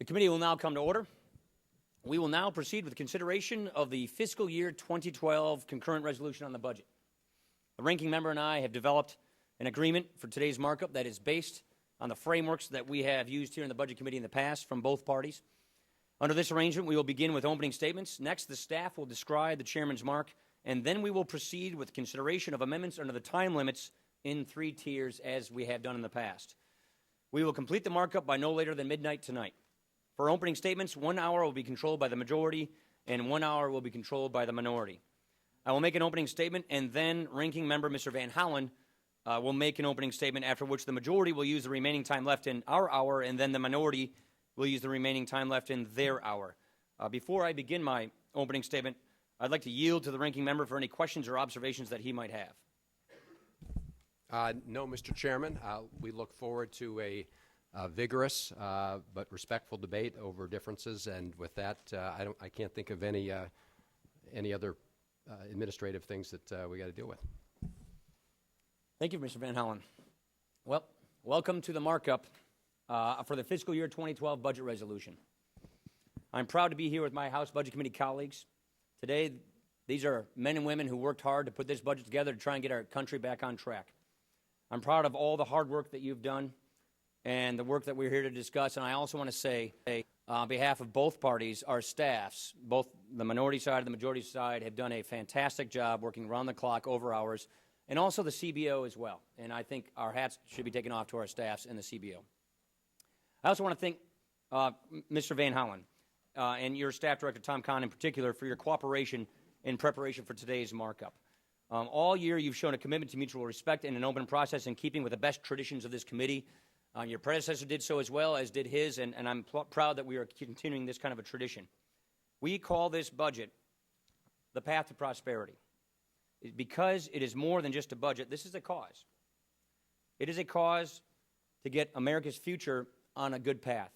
The committee will now come to order. We will now proceed with consideration of the fiscal year 2012 concurrent resolution on the budget. The ranking member and I have developed an agreement for today's markup that is based on the frameworks that we have used here in the Budget Committee in the past from both parties. Under this arrangement, we will begin with opening statements. Next, the staff will describe the chairman's mark, and then we will proceed with consideration of amendments under the time limits in 3 tiers as we have done in the past. We will complete the markup by no later than midnight tonight. For opening statements, 1 hour will be controlled by the majority and 1 hour will be controlled by the minority. I will make an opening statement and then ranking member Mr. Van Hollen will make an opening statement, after which the majority will use the remaining time left in our hour and then the minority will use the remaining time left in their hour. Before I begin my opening statement, I'd like to yield to the ranking member for any questions or observations that he might have. No, Mr. Chairman. We look forward to a vigorous but respectful debate over differences, and with that, I can't think of any other administrative things that we got to deal with. Thank you, Mr. Van Hollen. Well, welcome to the markup for the fiscal year 2012 budget resolution. I'm proud to be here with my House Budget Committee colleagues. Today, these are men and women who worked hard to put this budget together to try and get our country back on track. I'm proud of all the hard work that you've done and the work that we're here to discuss. And I also want to say, on behalf of both parties, our staffs, both the minority side and the majority side, have done a fantastic job working around the clock over hours, and also the CBO as well. And I think our hats should be taken off to our staffs and the CBO. I also want to thank Mr. Van Hollen and your staff director, Tom Kahn, in particular, for your cooperation in preparation for today's markup. All year, you've shown a commitment to mutual respect and an open process in keeping with the best traditions of this committee. Your predecessor did so as well, as did his, and I'm proud that we are continuing this kind of a tradition. We call this budget the path to prosperity. Because it is more than just a budget, this is a cause. It is a cause to get America's future on a good path,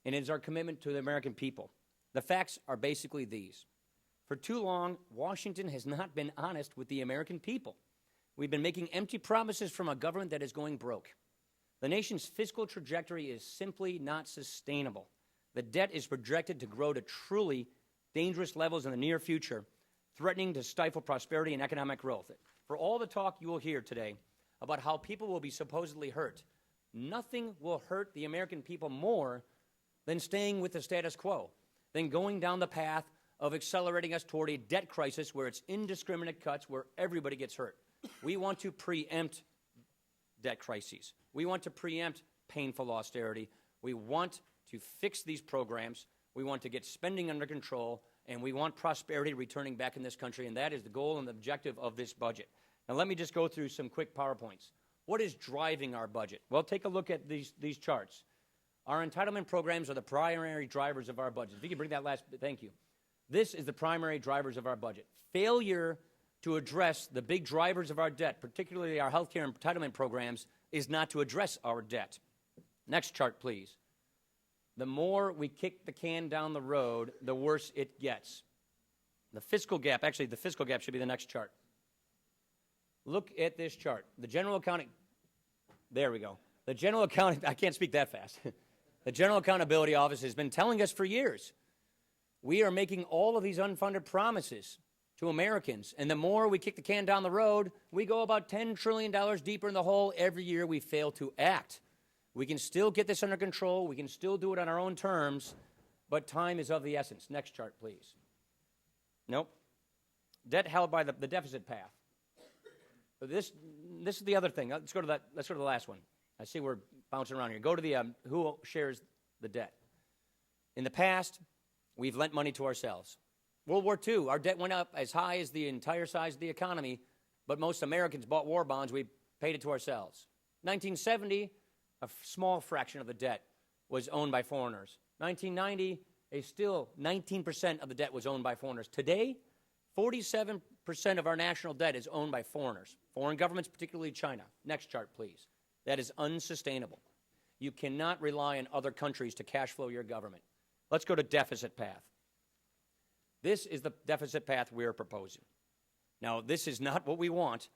and it is our commitment to the American people. The facts are basically these. For too long, Washington has not been honest with the American people. We've been making empty promises from a government that is going broke. The nation's fiscal trajectory is simply not sustainable. The debt is projected to grow to truly dangerous levels in the near future, threatening to stifle prosperity and economic growth. For all the talk you will hear today about how people will be supposedly hurt, nothing will hurt the American people more than staying with the status quo, than going down the path of accelerating us toward a debt crisis where it's indiscriminate cuts, where everybody gets hurt. We want to preempt debt crises. We want to preempt painful austerity. We want to fix these programs. We want to get spending under control, and we want prosperity returning back in this country, and that is the goal and the objective of this budget. Now, let me just go through some quick PowerPoints. What is driving our budget? Well, take a look at these charts. Our entitlement programs are the primary drivers of our budget. If you could bring that last, thank you. This is the primary drivers of our budget. Failure to address the big drivers of our debt, particularly our health care and entitlement programs, is not to address our debt. Next chart, please. The more we kick the can down the road, the worse it gets. The fiscal gap, actually the fiscal gap should be the next chart. Look at this chart. The general accounting, there we go. The general accounting, I can't speak that fast. The General Accountability Office has been telling us for years, we are making all of these unfunded promises to Americans, and the more we kick the can down the road, we go about $10 trillion deeper in the hole every year we fail to act. We can still get this under control, we can still do it on our own terms, but time is of the essence. Next chart, please. Nope. Debt held by the deficit path. This is the other thing. Let's go to the last one. I see we're bouncing around here. Go to the who shares the debt. In the past, we've lent money to ourselves. World War II, our debt went up as high as the entire size of the economy, but most Americans bought war bonds. We paid it to ourselves. 1970, a small fraction of the debt was owned by foreigners. 1990, still 19% of the debt was owned by foreigners. Today, 47% of our national debt is owned by foreigners. Foreign governments, particularly China. Next chart, please. That is unsustainable. You cannot rely on other countries to cash flow your government. Let's go to deficit path. This is the deficit path we're proposing. Now, this is not what we want,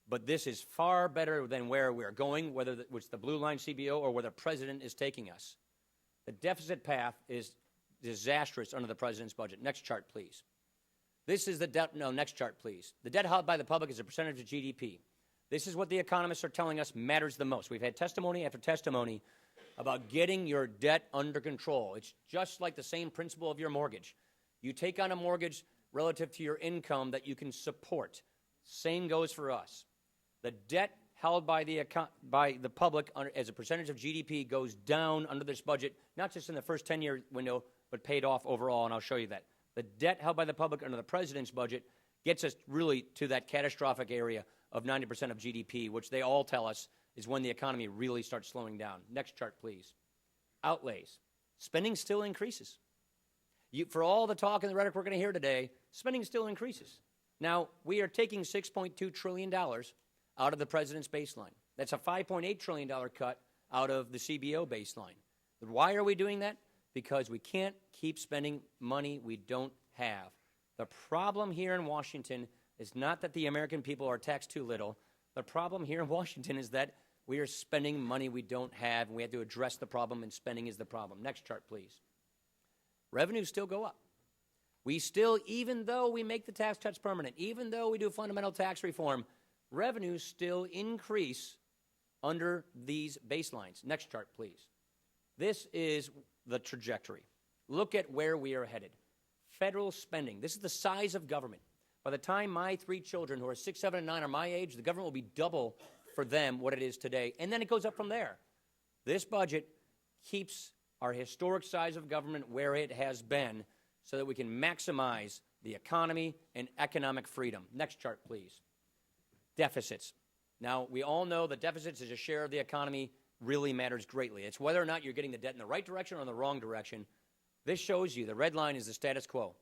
but this is far better than where we're going, whether it's the blue line CBO or where the president is taking us. The deficit path is disastrous under the president's budget. Next chart, please. This is the debt, no, next chart, please. The debt held by the public as a percentage of GDP. This is what the economists are telling us matters the most. We've had testimony after testimony about getting your debt under control. It's just like the same principle of your mortgage. You take on a mortgage relative to your income that you can support. Same goes for us. The debt held by the public as a percentage of GDP goes down under this budget, not just in the first 10-year window, but paid off overall, and I'll show you that. The debt held by the public under the president's budget gets us really to that catastrophic area of 90% of GDP, which they all tell us is when the economy really starts slowing down. Next chart, please. Outlays. Spending still increases. For all the talk and the rhetoric we're going to hear today, spending still increases. Now, we are taking $6.2 trillion out of the president's baseline. That's a $5.8 trillion cut out of the CBO baseline. Why are we doing that? Because we can't keep spending money we don't have. The problem here in Washington is not that the American people are taxed too little. The problem here in Washington is that we are spending money we don't have, and we have to address the problem, and spending is the problem. Next chart, please. Revenues still go up. We still, even though we make the tax cuts permanent, even though we do fundamental tax reform, revenues still increase under these baselines. Next chart, please. This is the trajectory. Look at where we are headed. Federal spending. This is the size of government. By the time my 3 children, who are 6, 7, and 9, are my age, the government will be double for them what it is today. And then it goes up from there. This budget keeps our historic size of government where it has been so that we can maximize the economy and economic freedom. Next chart, please. Deficits. Now, we all know that deficits as a share of the economy really matters greatly. It's whether or not you're getting the debt in the right direction or in the wrong direction. This shows you the red line is the status quo.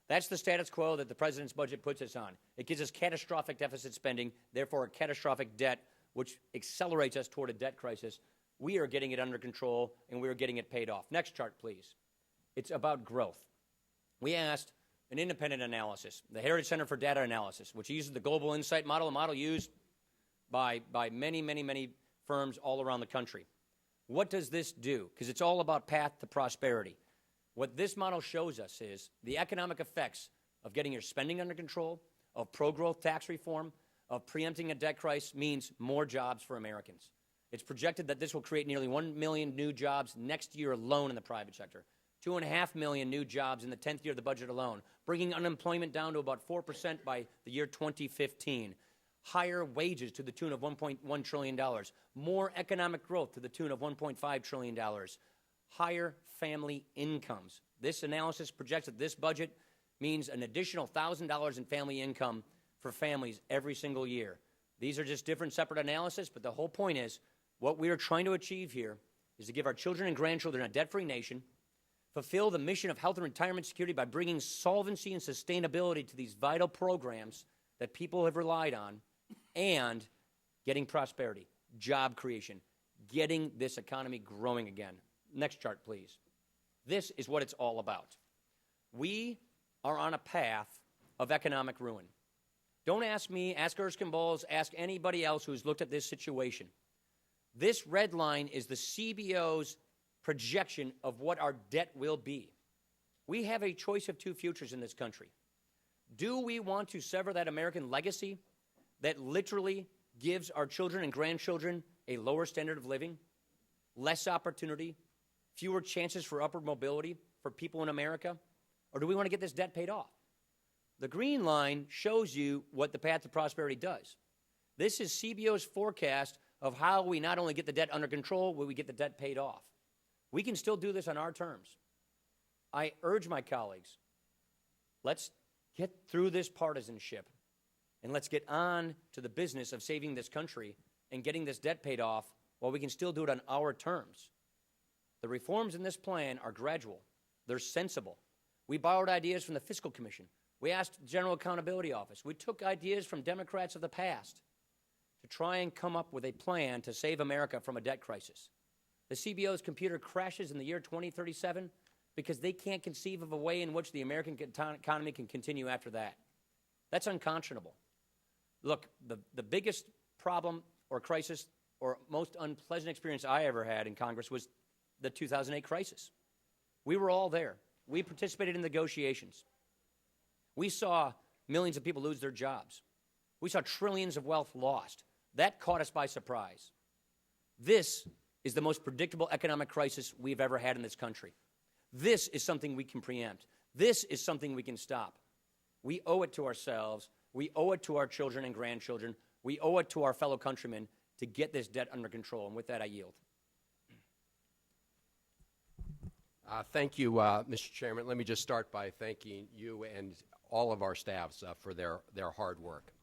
That's the status quo that the president's budget puts us on. It gives us catastrophic deficit spending, therefore a catastrophic debt, which accelerates us toward a debt crisis. We are getting it under control, and we are getting it paid off. Next chart, please. It's about growth. We asked an independent analysis, the Heritage Center for Data Analysis, which uses the Global Insight model, a model used by many, many, many firms all around the country. What does this do? Because it's all about path to prosperity. What this model shows us is the economic effects of getting your spending under control, of pro-growth tax reform, of preempting a debt crisis means more jobs for Americans. It's projected that this will create nearly 1 million new jobs next year alone in the private sector, 2.5 million new jobs in the 10th year of the budget alone, bringing unemployment down to about 4% by the year 2015. Higher wages to the tune of $1.1 trillion, more economic growth to the tune of $1.5 trillion, higher family incomes. This analysis projects that this budget means an additional $1,000 in family income for families every single year. These are just different separate analyses, but the whole point is what we are trying to achieve here is to give our children and grandchildren a debt-free nation, fulfill the mission of health and retirement security by bringing solvency and sustainability to these vital programs that people have relied on, and getting prosperity, job creation, getting this economy growing again. Next chart, please. This is what it's all about. We are on a path of economic ruin. Don't ask me, ask Erskine Bowles, ask anybody else who's looked at this situation. This red line is the CBO's projection of what our debt will be. We have a choice of two futures in this country. Do we want to sever that American legacy that literally gives our children and grandchildren a lower standard of living, less opportunity, fewer chances for upward mobility for people in America? Or do we want to get this debt paid off? The green line shows you what the path to prosperity does. This is CBO's forecast of how we not only get the debt under control, but we get the debt paid off. We can still do this on our terms. I urge my colleagues, let's get through this partisanship and let's get on to the business of saving this country and getting this debt paid off while we can still do it on our terms. The reforms in this plan are gradual. They're sensible. We borrowed ideas from the Fiscal Commission. We asked the General Accountability Office. We took ideas from Democrats of the past to try and come up with a plan to save America from a debt crisis. The CBO's computer crashes in the year 2037 because they can't conceive of a way in which the American economy can continue after that. That's unconscionable. Look, the biggest problem or crisis or most unpleasant experience I ever had in Congress was the 2008 crisis. We were all there. We participated in negotiations. We saw millions of people lose their jobs. We saw trillions of wealth lost. That caught us by surprise. This is the most predictable economic crisis we've ever had in this country. This is something we can preempt. This is something we can stop. We owe it to ourselves. We owe it to our children and grandchildren. We owe it to our fellow countrymen to get this debt under control. And with that, I yield. Thank you, Mr. Chairman. Let me just start by thanking you and all of our staffs for their hard work.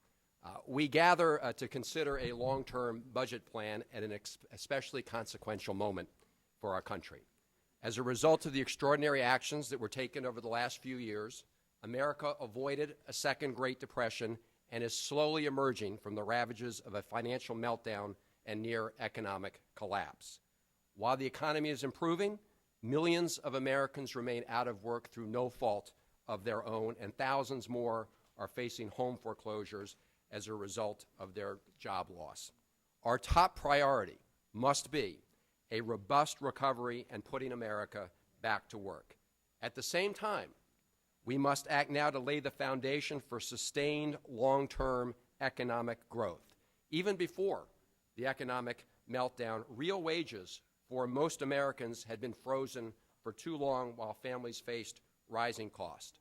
We gather to consider a long-term budget plan at an especially consequential moment for our country. As a result of the extraordinary actions that were taken over the last few years, America avoided a second Great Depression and is slowly emerging from the ravages of a financial meltdown and near economic collapse. While the economy is improving, millions of Americans remain out of work through no fault of their own, and thousands more are facing home foreclosures as a result of their job loss. Our top priority must be a robust recovery and putting America back to work. At the same time, we must act now to lay the foundation for sustained long-term economic growth. Even before the economic meltdown, real wages for most Americans had been frozen for too long while families faced rising costs.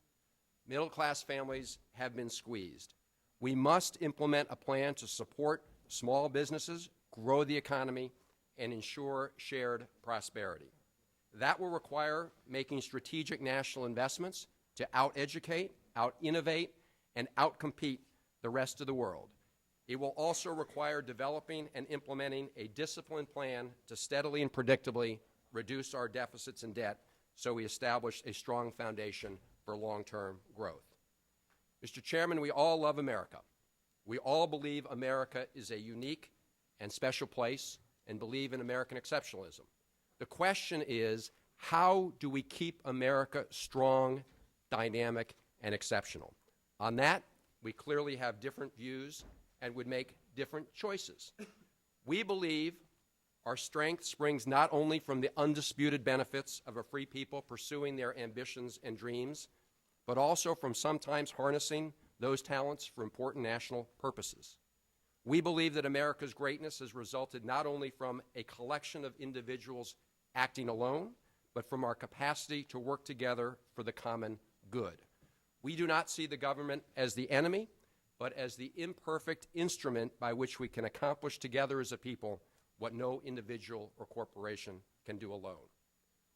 Middle-class families have been squeezed. We must implement a plan to support small businesses, grow the economy, and ensure shared prosperity. That will require making strategic national investments to out-educate, out-innovate, and out-compete the rest of the world. It will also require developing and implementing a disciplined plan to steadily and predictably reduce our deficits and debt so we establish a strong foundation for long-term growth. Mr. Chairman, we all love America. We all believe America is a unique and special place and believe in American exceptionalism. The question is, how do we keep America strong, dynamic, and exceptional? On that, we clearly have different views and would make different choices. We believe our strength springs not only from the undisputed benefits of a free people pursuing their ambitions and dreams, but also from sometimes harnessing those talents for important national purposes. We believe that America's greatness has resulted not only from a collection of individuals acting alone, but from our capacity to work together for the common good. We do not see the government as the enemy, but as the imperfect instrument by which we can accomplish together as a people what no individual or corporation can do alone.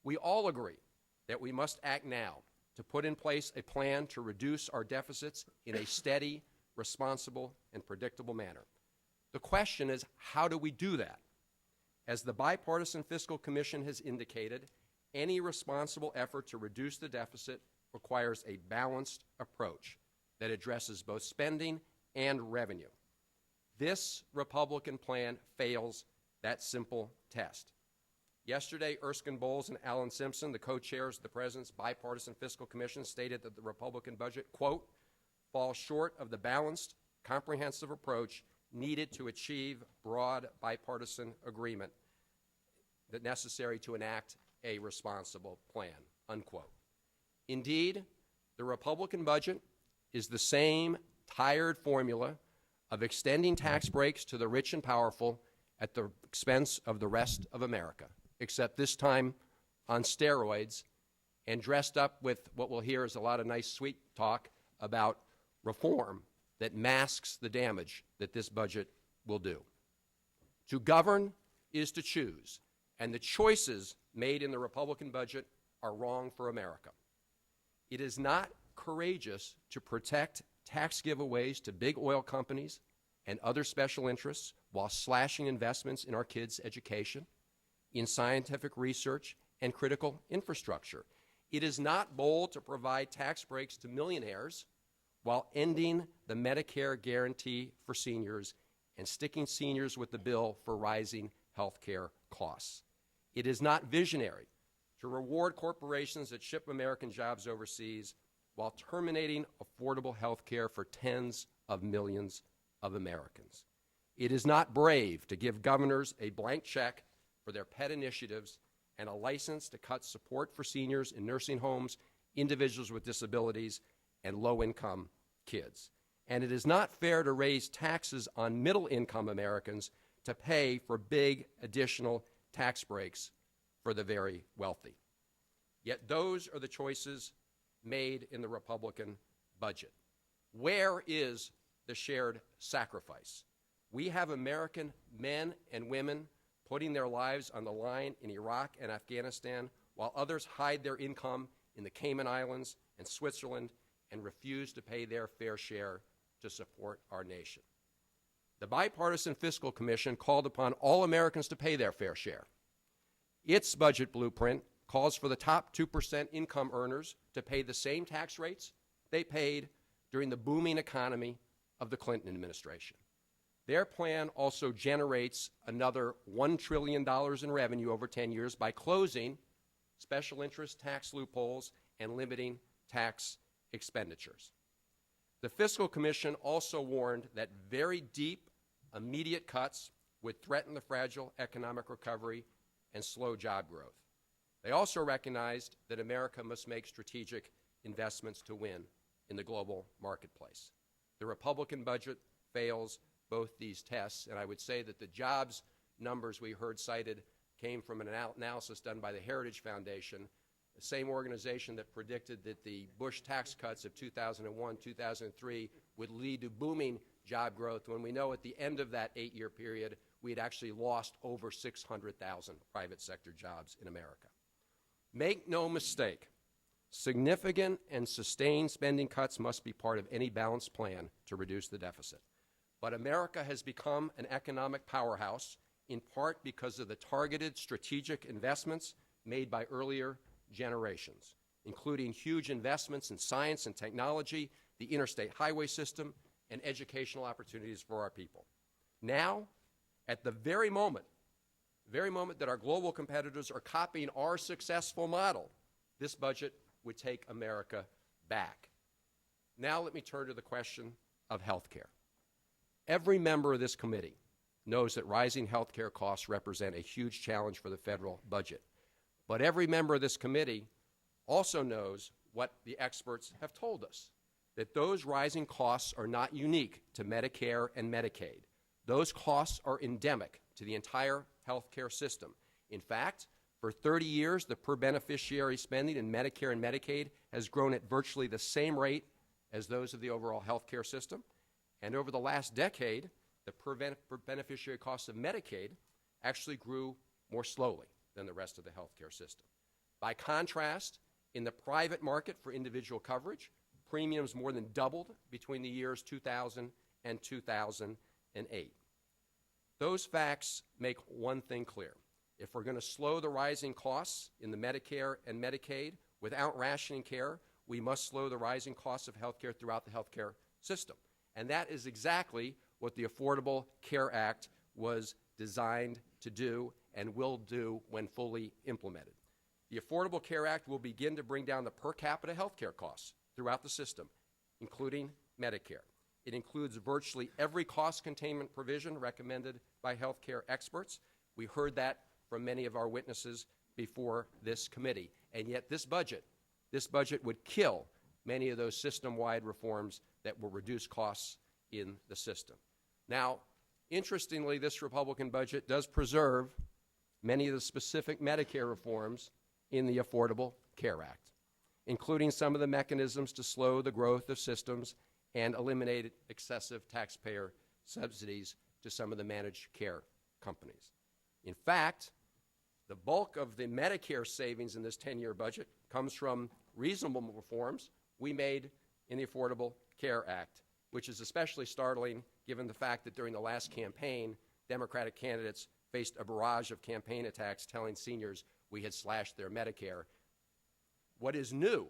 We all agree that we must act now to put in place a plan to reduce our deficits in a steady, responsible, and predictable manner. The question is, how do we do that? As the Bipartisan Fiscal Commission has indicated, any responsible effort to reduce the deficit requires a balanced approach that addresses both spending and revenue. This Republican plan fails that simple test. Yesterday, Erskine Bowles and Alan Simpson, the co-chairs of the President's Bipartisan Fiscal Commission, stated that the Republican budget, quote, falls short of the balanced, comprehensive approach needed to achieve broad bipartisan agreement that necessary to enact a responsible plan, unquote. Indeed, the Republican budget is the same tired formula of extending tax breaks to the rich and powerful at the expense of the rest of America, except this time on steroids and dressed up with what we'll hear is a lot of nice sweet talk about reform that masks the damage that this budget will do. To govern is to choose, and the choices made in the Republican budget are wrong for America. It is not courageous to protect tax giveaways to big oil companies and other special interests while slashing investments in our kids' education, in scientific research, and critical infrastructure. It is not bold to provide tax breaks to millionaires while ending the Medicare guarantee for seniors and sticking seniors with the bill for rising health care costs. It is not visionary to reward corporations that ship American jobs overseas while terminating affordable health care for tens of millions of Americans. It is not brave to give governors a blank check for their pet initiatives and a license to cut support for seniors in nursing homes, individuals with disabilities, and low-income kids. And it is not fair to raise taxes on middle-income Americans to pay for big additional tax breaks for the very wealthy. Yet those are the choices made in the Republican budget. Where is the shared sacrifice? We have American men and women putting their lives on the line in Iraq and Afghanistan, while others hide their income in the Cayman Islands and Switzerland and refuse to pay their fair share to support our nation. The Bipartisan Fiscal Commission called upon all Americans to pay their fair share. Its budget blueprint calls for the top 2% income earners to pay the same tax rates they paid during the booming economy of the Clinton administration. Their plan also generates another $1 trillion in revenue over 10 years by closing special interest tax loopholes and limiting tax expenditures. The Fiscal Commission also warned that very deep, immediate cuts would threaten the fragile economic recovery and slow job growth. They also recognized that America must make strategic investments to win in the global marketplace. The Republican budget fails both these tests, and I would say that the jobs numbers we heard cited came from an analysis done by the Heritage Foundation, the same organization that predicted that the Bush tax cuts of 2001, 2003 would lead to booming job growth, when we know at the end of that 8-year period we had actually lost over 600,000 private sector jobs in America. Make no mistake, significant and sustained spending cuts must be part of any balanced plan to reduce the deficit. But America has become an economic powerhouse in part because of the targeted strategic investments made by earlier generations, including huge investments in science and technology, the interstate highway system, and educational opportunities for our people. Now, at the very moment that our global competitors are copying our successful model, this budget would take America back. Now let me turn to the question of health care. Every member of this committee knows that rising health care costs represent a huge challenge for the federal budget. But every member of this committee also knows what the experts have told us, that those rising costs are not unique to Medicare and Medicaid. Those costs are endemic to the entire health care system. In fact, for 30 years, the per beneficiary spending in Medicare and Medicaid has grown at virtually the same rate as those of the overall health care system. And over the last decade, the per beneficiary costs of Medicaid actually grew more slowly than the rest of the health care system. By contrast, in the private market for individual coverage, premiums more than doubled between the years 2000 and 2008. Those facts make one thing clear. If we're going to slow the rising costs in the Medicare and Medicaid without rationing care, we must slow the rising costs of health care throughout the health care system. And that is exactly what the Affordable Care Act was designed to do and will do when fully implemented. The Affordable Care Act will begin to bring down the per capita health care costs throughout the system, including Medicare. It includes virtually every cost containment provision recommended by health care experts. We heard that from many of our witnesses before this committee. And yet this budget would kill many of those system-wide reforms that will reduce costs in the system. Now, interestingly, this Republican budget does preserve many of the specific Medicare reforms in the Affordable Care Act, including some of the mechanisms to slow the growth of systems and eliminate excessive taxpayer subsidies to some of the managed care companies. In fact, the bulk of the Medicare savings in this 10-year budget comes from reasonable reforms we made in the Affordable Care Act, which is especially startling given the fact that during the last campaign, Democratic candidates faced a barrage of campaign attacks telling seniors we had slashed their Medicare. What is new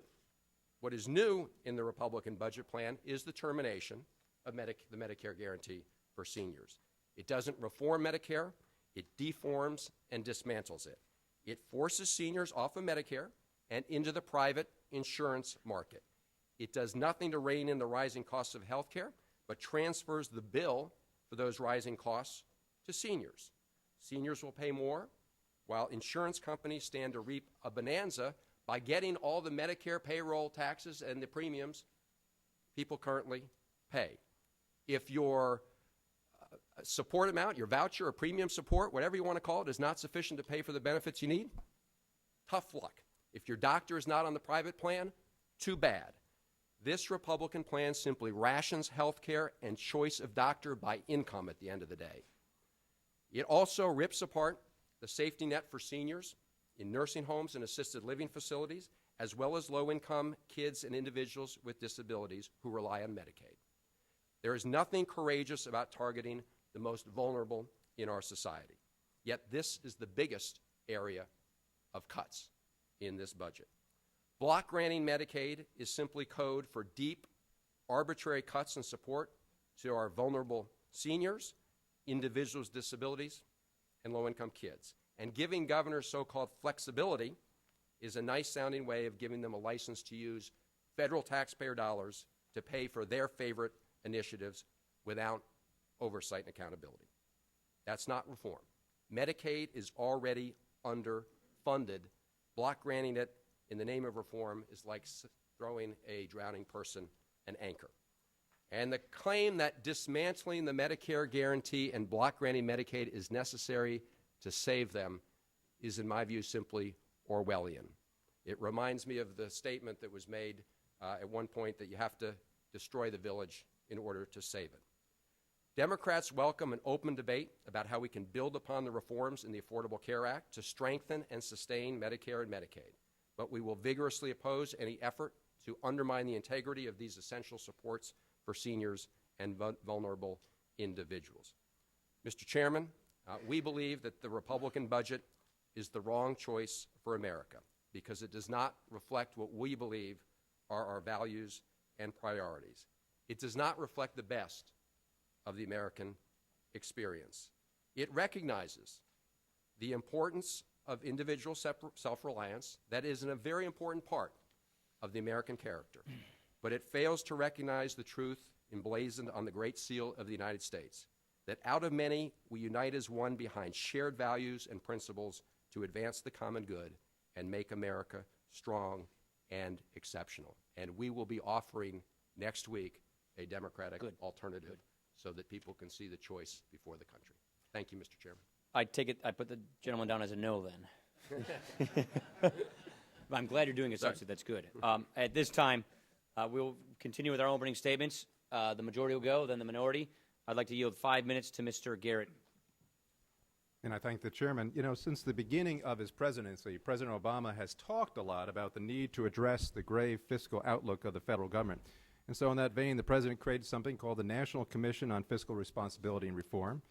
in the Republican budget plan is the termination of the Medicare guarantee for seniors. It doesn't reform Medicare, it deforms and dismantles it. It forces seniors off of Medicare and into the private insurance market. It does nothing to rein in the rising costs of health care, but transfers the bill for those rising costs to seniors. Seniors will pay more, while insurance companies stand to reap a bonanza by getting all the Medicare payroll taxes and the premiums people currently pay. If your support amount, your voucher or premium support, whatever you want to call it, is not sufficient to pay for the benefits you need, tough luck. If your doctor is not on the private plan, too bad. This Republican plan simply rations health care and choice of doctor by income at the end of the day. It also rips apart the safety net for seniors in nursing homes and assisted living facilities, as well as low-income kids and individuals with disabilities who rely on Medicaid. There is nothing courageous about targeting the most vulnerable in our society. Yet this is the biggest area of cuts in this budget. Block granting Medicaid is simply code for deep, arbitrary cuts in support to our vulnerable seniors, individuals with disabilities, and low-income kids. And giving governors so-called flexibility is a nice-sounding way of giving them a license to use federal taxpayer dollars to pay for their favorite initiatives without oversight and accountability. That's not reform. Medicaid is already underfunded. Block granting it in the name of reform is like throwing a drowning person an anchor. And the claim that dismantling the Medicare guarantee and block granting Medicaid is necessary to save them is, in my view, simply Orwellian. It reminds me of the statement that was made at one point that you have to destroy the village in order to save it. Democrats welcome an open debate about how we can build upon the reforms in the Affordable Care Act to strengthen and sustain Medicare and Medicaid. But we will vigorously oppose any effort to undermine the integrity of these essential supports for seniors and vulnerable individuals. Mr. Chairman, we believe that the Republican budget is the wrong choice for America because it does not reflect what we believe are our values and priorities. It does not reflect the best of the American experience. It recognizes the importance of individual self-reliance. That is a very important part of the American character. But it fails to recognize the truth emblazoned on the Great Seal of the United States, that out of many, we unite as one behind shared values and principles to advance the common good and make America strong and exceptional. And we will be offering next week a Democratic alternative so that people can see the choice before the country. Thank you, Mr. Chairman. I take it, I put the gentleman down as a no then. But I'm glad you're doing it, Substitute. That's good. At this time, we'll continue with our opening statements. The majority will go, then the minority. I'd like to yield 5 minutes to Mr. Garrett. And I thank the chairman. You know, since the beginning of his presidency, President Obama has talked a lot about the need to address the grave fiscal outlook of the federal government. And so in that vein, the president created something called the National Commission on Fiscal Responsibility and Reform.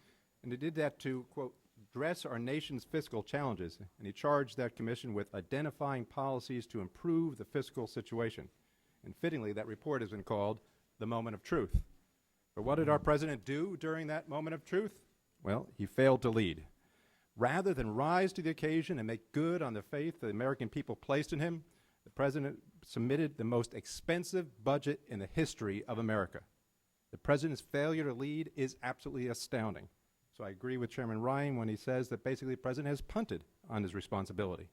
And he did that to, quote, address our nation's fiscal challenges. And he charged that commission with identifying policies to improve the fiscal situation. And fittingly, that report has been called the Moment of Truth. But what did our president do during that moment of truth? Well, he failed to lead. Rather than rise to the occasion and make good on the faith the American people placed in him, the president submitted the most expensive budget in the history of America. The president's failure to lead is absolutely astounding. So I agree with Chairman Ryan when he says that basically the president has punted on his responsibility.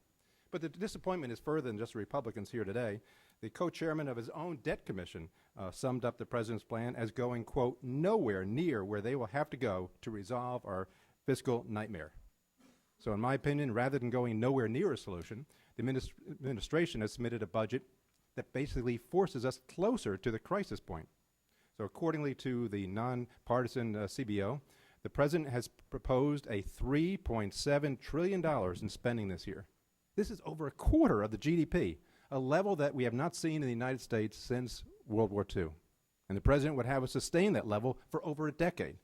But the disappointment is further than just the Republicans here today. The co-chairman of his own debt commission summed up the president's plan as going, quote, nowhere near where they will have to go to resolve our fiscal nightmare. So in my opinion, rather than going nowhere near a solution, the administration has submitted a budget that basically forces us closer to the crisis point. So accordingly to the nonpartisan CBO, the president has proposed a $3.7 trillion in spending this year. This is over a quarter of the GDP, a level that we have not seen in the United States since World War II. And the president would have us sustain that level for over a decade.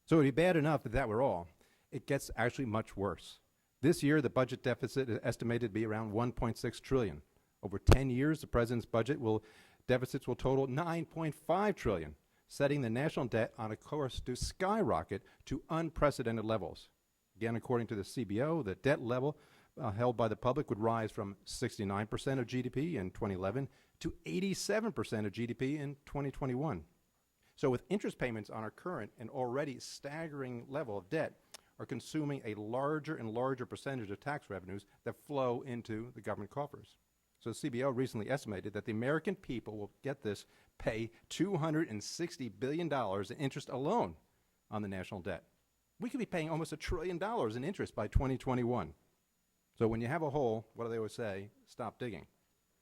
So it would be bad enough if that were all. It gets actually much worse. This year, the budget deficit is estimated to be around $1.6 trillion. Over 10 years, the president's budget deficits will total $9.5 trillion, setting the national debt on a course to skyrocket to unprecedented levels. Again, according to the CBO, the debt level held by the public would rise from 69% of GDP in 2011 to 87% of GDP in 2021. So with interest payments on our current and already staggering level of debt, are consuming a larger and larger percentage of tax revenues that flow into the government coffers. So CBO recently estimated that the American people will get this pay $260 billion in interest alone on the national debt. We could be paying almost $1 trillion in interest by 2021. So when you have a hole, what do they always say? Stop digging.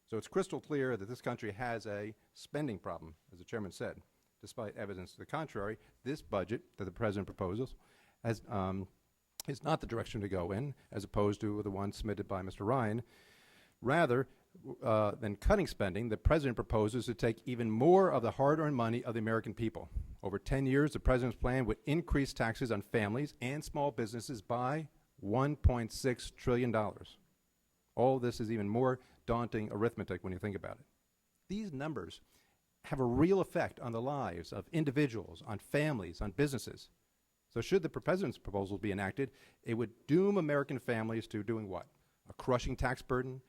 So it's crystal clear that this country has a spending problem, as the chairman said. Despite evidence to the contrary, this budget that the president proposes is not the direction to go in, as opposed to the one submitted by Mr. Ryan. Rather than cutting spending, the president proposes to take even more of the hard-earned money of the American people. Over 10 years, the president's plan would increase taxes on families and small businesses by $1.6 trillion. All this is even more daunting arithmetic when you think about it. These numbers have a real effect on the lives of individuals, on families, on businesses. So should the president's proposals be enacted, it would doom American families to doing what? A crushing tax burden,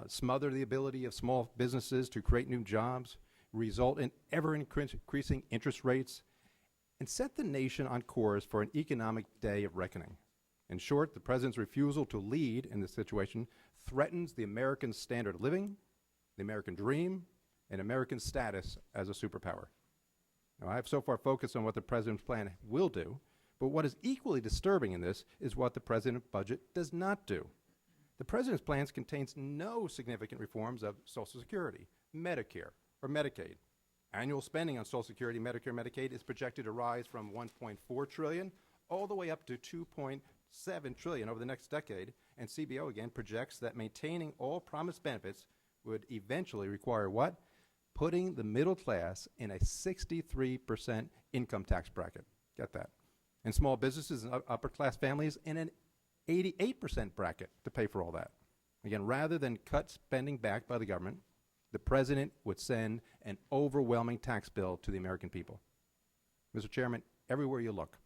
smother the ability of small businesses to create new jobs, result in ever-increasing interest rates, and set the nation on course for an economic day of reckoning. In short, the president's refusal to lead in this situation threatens the American standard of living, the American dream, and American status as a superpower. Now, I have so far focused on what the president's plan will do, but what is equally disturbing in this is what the president's budget does not do. The president's plans contains no significant reforms of Social Security, Medicare, or Medicaid. Annual spending on Social Security, Medicare, Medicaid is projected to rise from $1.4 trillion all the way up to $2.7 trillion over the next decade, and CBO again projects that maintaining all promised benefits would eventually require what? Putting the middle class in a 63% income tax bracket. Get that. And small businesses and upper class families in an 88% bracket to pay for all that. Again, rather than cut spending back by the government, the president would send an overwhelming tax bill to the American people. Mr. Chairman, everywhere you look,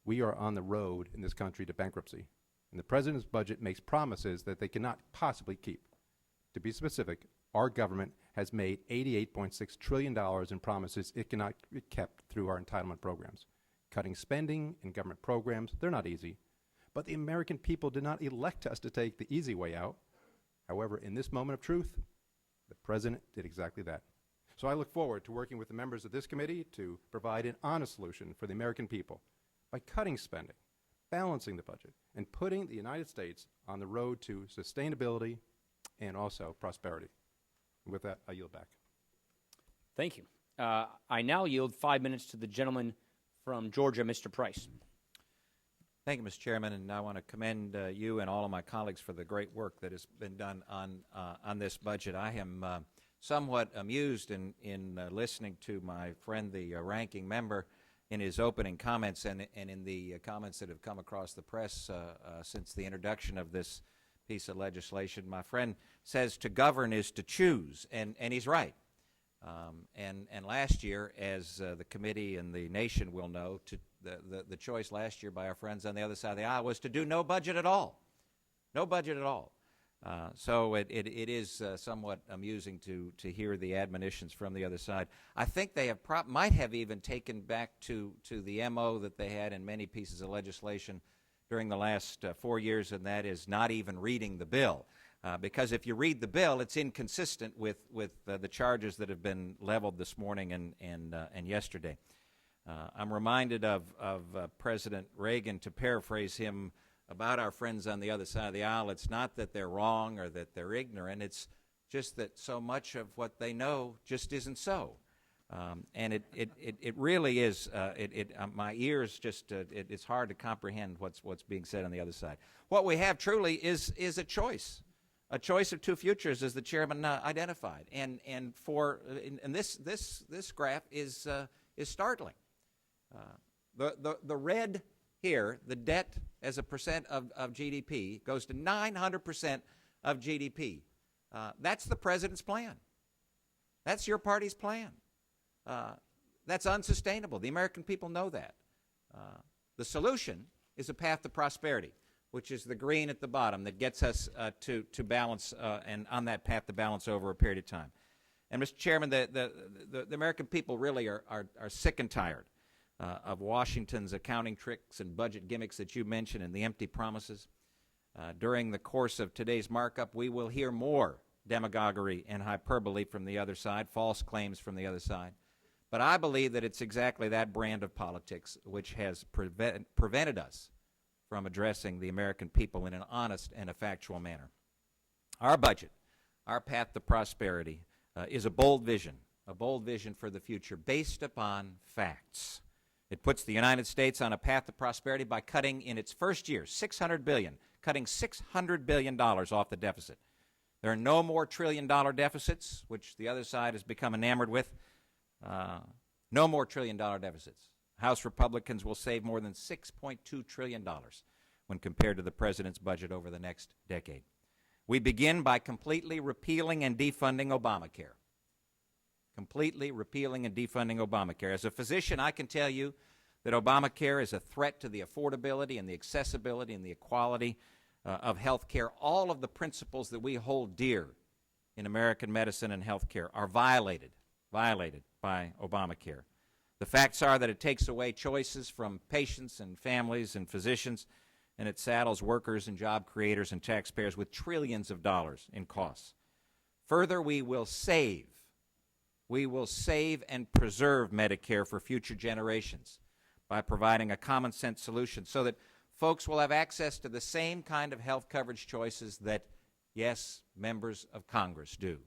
we are on the road in this country to bankruptcy. And the president's budget makes promises that they cannot possibly keep. To be specific, our government has made $88.6 trillion in promises it cannot be kept through our entitlement programs. Cutting spending in government programs, they're not easy. But the American people did not elect us to take the easy way out. However, in this moment of truth, the president did exactly that. So I look forward to working with the members of this committee to provide an honest solution for the American people by cutting spending, balancing the budget, and putting the United States on the road to sustainability and also prosperity. And with that, I yield back. Thank you. I now yield 5 minutes to the gentleman from Georgia, Mr. Price. Thank you, Mr. Chairman, and I want to commend you and all of my colleagues for the great work that has been done on this budget. I am somewhat amused in listening to my friend, the ranking member, in his opening comments and in the comments that have come across the press since the introduction of this piece of legislation. My friend says to govern is to choose, and he's right. And last year, as the committee and the nation will know, the choice last year by our friends on the other side of the aisle was to do no budget at all. No budget at all. So it is somewhat amusing to hear the admonitions from the other side. I think they have might have even taken back to the MO that they had in many pieces of legislation during the last 4 years, and that is not even reading the bill. Because if you read the bill, it's inconsistent with the charges that have been leveled this morning and yesterday. I'm reminded of President Reagan, to paraphrase him about our friends on the other side of the aisle. It's not that they're wrong or that they're ignorant. It's just that so much of what they know just isn't so. And it really is, my ears just, it's hard to comprehend what's being said on the other side. What we have truly is a choice of two futures, as the chairman identified. And this graph is startling. The red here, the debt as a percent of GDP, goes to 900% of GDP. That's the president's plan. That's your party's plan. That's unsustainable. The American people know that. The solution is a path to prosperity, which is the green at the bottom that gets us to balance, and on that path to balance over a period of time. And Mr. Chairman, the American people really are sick and tired of Washington's accounting tricks and budget gimmicks that you mentioned and the empty promises. During the course of today's markup, we will hear more demagoguery and hyperbole from the other side, false claims from the other side. But I believe that it's exactly that brand of politics which has prevented us from addressing the American people in an honest and a factual manner. Our budget, our path to prosperity, is a bold vision for the future based upon facts. It puts the United States on a path to prosperity by cutting in its first year $600 billion, cutting $600 billion off the deficit. There are no more trillion-dollar deficits, which the other side has become enamored with. No more trillion-dollar deficits. House Republicans will save more than $6.2 trillion when compared to the president's budget over the next decade. We begin by completely repealing and defunding Obamacare. Completely repealing and defunding Obamacare. As a physician, I can tell you that Obamacare is a threat to the affordability and the accessibility and the equality of health care. All of the principles that we hold dear in American medicine and health care are violated by Obamacare. The facts are that it takes away choices from patients and families and physicians, and it saddles workers and job creators and taxpayers with trillions of dollars in costs. Further, we will save and preserve Medicare for future generations by providing a common sense solution so that folks will have access to the same kind of health coverage choices that, yes, members of Congress do.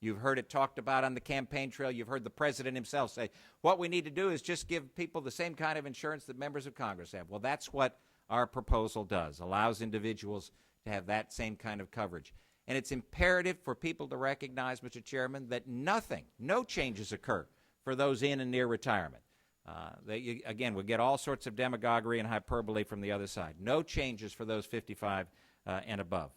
You've heard it talked about on the campaign trail. You've heard the president himself say, what we need to do is just give people the same kind of insurance that members of Congress have. Well, that's what our proposal does, allows individuals to have that same kind of coverage. And it's imperative for people to recognize, Mr. Chairman, that no changes occur for those in and near retirement. Again, we'll get all sorts of demagoguery and hyperbole from the other side. No changes for those 55 and above.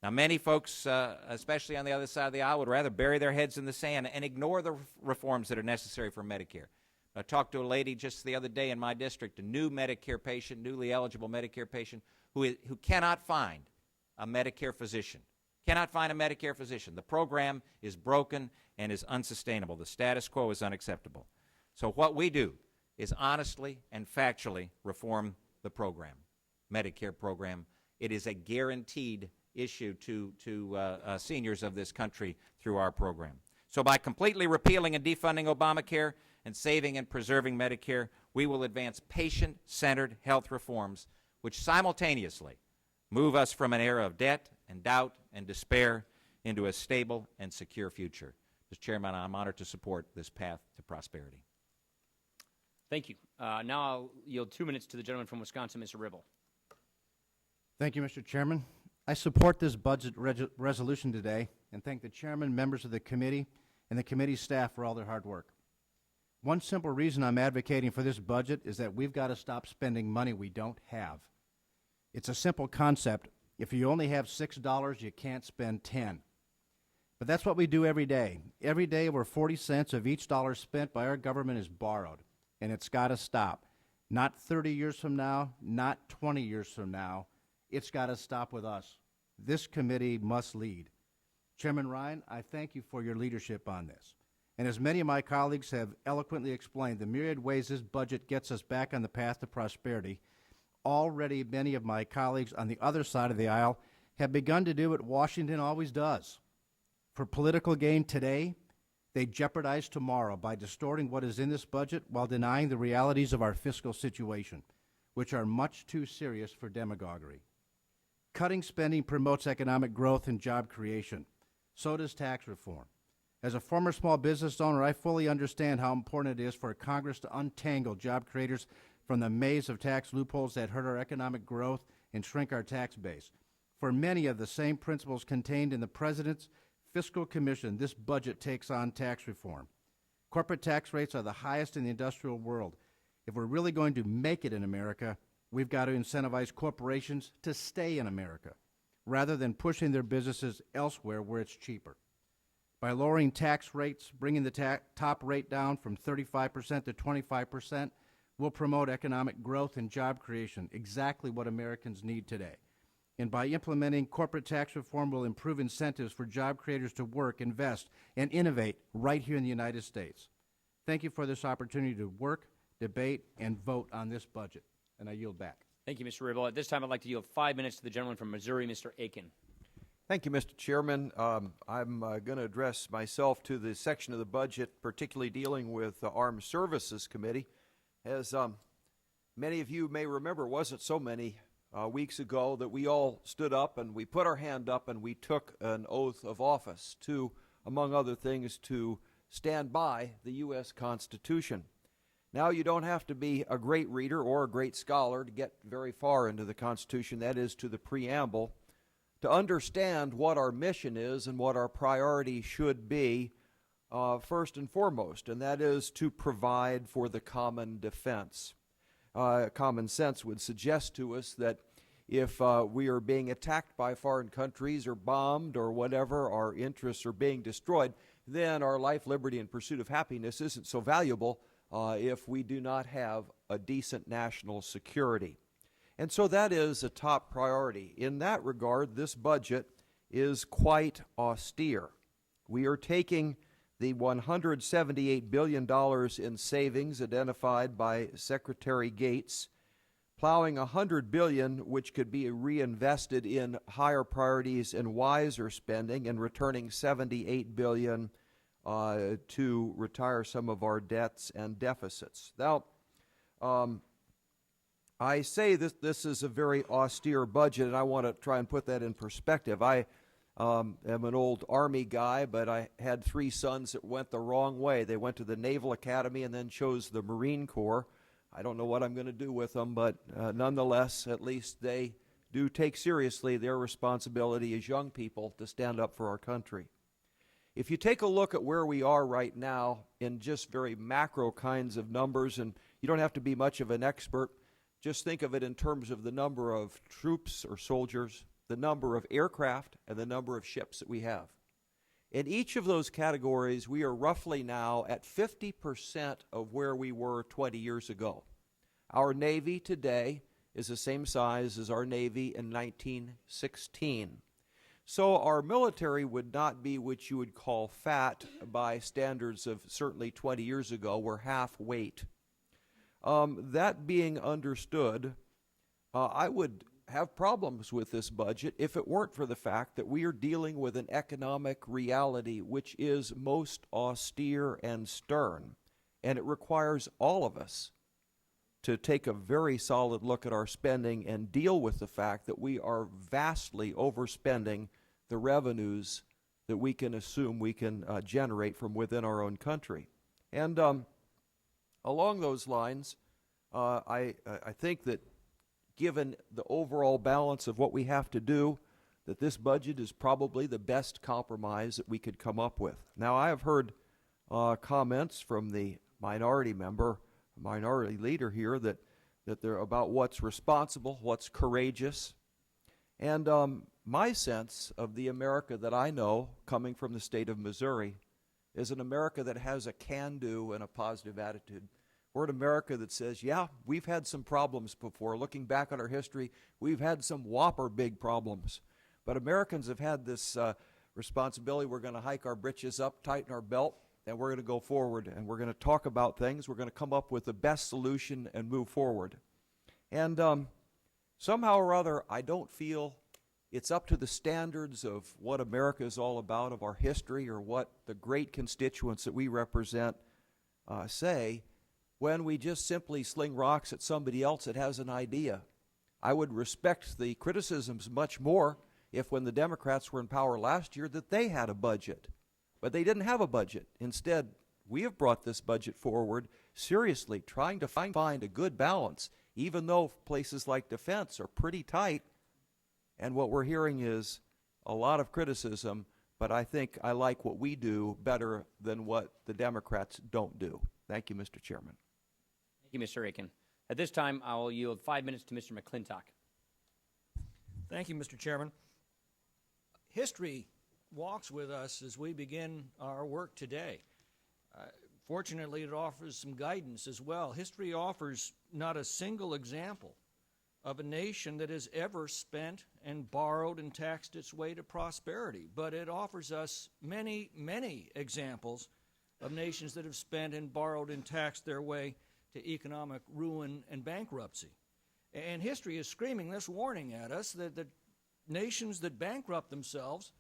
Now, many folks, especially on the other side of the aisle, would rather bury their heads in the sand and ignore the reforms that are necessary for Medicare. I talked to a lady just the other day in my district, a new Medicare patient, newly eligible Medicare patient, who cannot find a Medicare physician. Cannot find a Medicare physician. The program is broken and is unsustainable. The status quo is unacceptable. So what we do is honestly and factually reform the program, Medicare program. It is a guaranteed issue to seniors of this country through our program. So by completely repealing and defunding Obamacare and saving and preserving Medicare, we will advance patient-centered health reforms which simultaneously move us from an era of debt and doubt and despair into a stable and secure future. Mr. Chairman, I'm honored to support this path to prosperity. Thank you. Now I'll yield 2 minutes to the gentleman from Wisconsin, Mr. Ribble. Thank you, Mr. Chairman. I support this budget resolution today and thank the chairman, members of the committee, and the committee staff for all their hard work. One simple reason I'm advocating for this budget is that we've got to stop spending money we don't have. It's a simple concept. If you only have $6, you can't spend 10. But that's what we do every day. Every day, over 40 cents of each dollar spent by our government is borrowed, and it's got to stop. Not 30 years from now, not 20 years from now. It's got to stop with us. This committee must lead. Chairman Ryan, I thank you for your leadership on this. And as many of my colleagues have eloquently explained, the myriad ways this budget gets us back on the path to prosperity, already many of my colleagues on the other side of the aisle have begun to do what Washington always does. For political gain today, they jeopardize tomorrow by distorting what is in this budget while denying the realities of our fiscal situation, which are much too serious for demagoguery. Cutting spending promotes economic growth and job creation. So does tax reform. As a former small business owner, I fully understand how important it is for Congress to untangle job creators from the maze of tax loopholes that hurt our economic growth and shrink our tax base. For many of the same principles contained in the President's Fiscal Commission, this budget takes on tax reform. Corporate tax rates are the highest in the industrial world. If we're really going to make it in America, we've got to incentivize corporations to stay in America rather than pushing their businesses elsewhere where it's cheaper. By lowering tax rates, bringing the top rate down from 35% to 25%, we'll promote economic growth and job creation, exactly what Americans need today. And by implementing corporate tax reform, we'll improve incentives for job creators to work, invest, and innovate right here in the United States. Thank you for this opportunity to work debate, and vote on this budget. And I yield back. Thank you, Mr. Ribble. At this time, I'd like to yield 5 minutes to the gentleman from Missouri, Mr. Aiken. Thank you, Mr. Chairman. I'm going to address myself to the section of the budget, particularly dealing with the Armed Services Committee. As many of you may remember, it wasn't so many weeks ago that we all stood up and we put our hand up and we took an oath of office to, among other things, to stand by the U.S. Constitution. Now, you don't have to be a great reader or a great scholar to get very far into the Constitution, that is, to the preamble, to understand what our mission is and what our priority should be first and foremost, and that is to provide for the common defense. Common sense would suggest to us that if we are being attacked by foreign countries or bombed or whatever, our interests are being destroyed, then our life, liberty, and pursuit of happiness isn't so valuable if we do not have a decent national security. And so that is a top priority. In that regard, this budget is quite austere. We are taking the $178 billion in savings identified by Secretary Gates, plowing $100 billion, which could be reinvested in higher priorities and wiser spending, and returning $78 billion to retire some of our debts and deficits. Now, I say this is a very austere budget, and I want to try and put that in perspective. I am an old Army guy, but I had 3 sons that went the wrong way. They went to the Naval Academy and then chose the Marine Corps. I don't know what I'm going to do with them, but nonetheless, at least they do take seriously their responsibility as young people to stand up for our country. If you take a look at where we are right now in just very macro kinds of numbers, and you don't have to be much of an expert, just think of it in terms of the number of troops or soldiers, the number of aircraft, and the number of ships that we have. In each of those categories, we are roughly now at 50% of where we were 20 years ago. Our Navy today is the same size as our Navy in 1916. So our military would not be what you would call fat by standards of certainly 20 years ago. We're half weight. That being understood, I would have problems with this budget if it weren't for the fact that we are dealing with an economic reality which is most austere and stern, and it requires all of us to take a very solid look at our spending and deal with the fact that we are vastly overspending the revenues that we can assume we can generate from within our own country. And along those lines, I think that given the overall balance of what we have to do, that this budget is probably the best compromise that we could come up with. Now, I have heard comments from the minority leader here that they're about what's responsible, what's courageous. And my sense of the America that I know, coming from the state of Missouri, is an America that has a can-do and a positive attitude. We're an America that says, yeah, we've had some problems before. Looking back on our history, we've had some whopper big problems. But Americans have had this responsibility. We're going to hike our britches up, tighten our belt, and we're going to go forward. And we're going to talk about things. We're going to come up with the best solution and move forward. And somehow or other, I don't feel it's up to the standards of what America is all about, of our history, or what the great constituents that we represent say, when we just simply sling rocks at somebody else that has an idea. I would respect the criticisms much more if, when the Democrats were in power last year, that they had a budget. But they didn't have a budget. Instead, we have brought this budget forward seriously, trying to find a good balance, even though places like defense are pretty tight. And what we're hearing is a lot of criticism, but I think I like what we do better than what the Democrats don't do. Thank you, Mr. Chairman. Thank you, Mr. Aiken. At this time, I will yield 5 minutes to Mr. McClintock. Thank you, Mr. Chairman. History walks with us as we begin our work today. Fortunately, it offers some guidance as well. History offers not a single example of a nation that has ever spent and borrowed and taxed its way to prosperity, but it offers us many, many examples of nations that have spent and borrowed and taxed their way to economic ruin and bankruptcy. And history is screaming this warning at us that nations that bankrupt themselves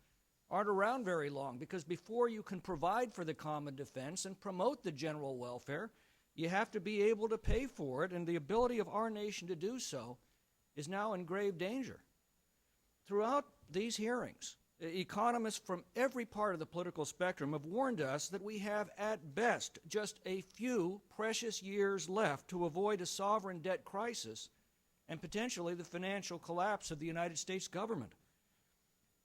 aren't around very long, because before you can provide for the common defense and promote the general welfare, you have to be able to pay for it, and the ability of our nation to do so is now in grave danger. Throughout these hearings, economists from every part of the political spectrum have warned us that we have at best just a few precious years left to avoid a sovereign debt crisis and potentially the financial collapse of the United States government.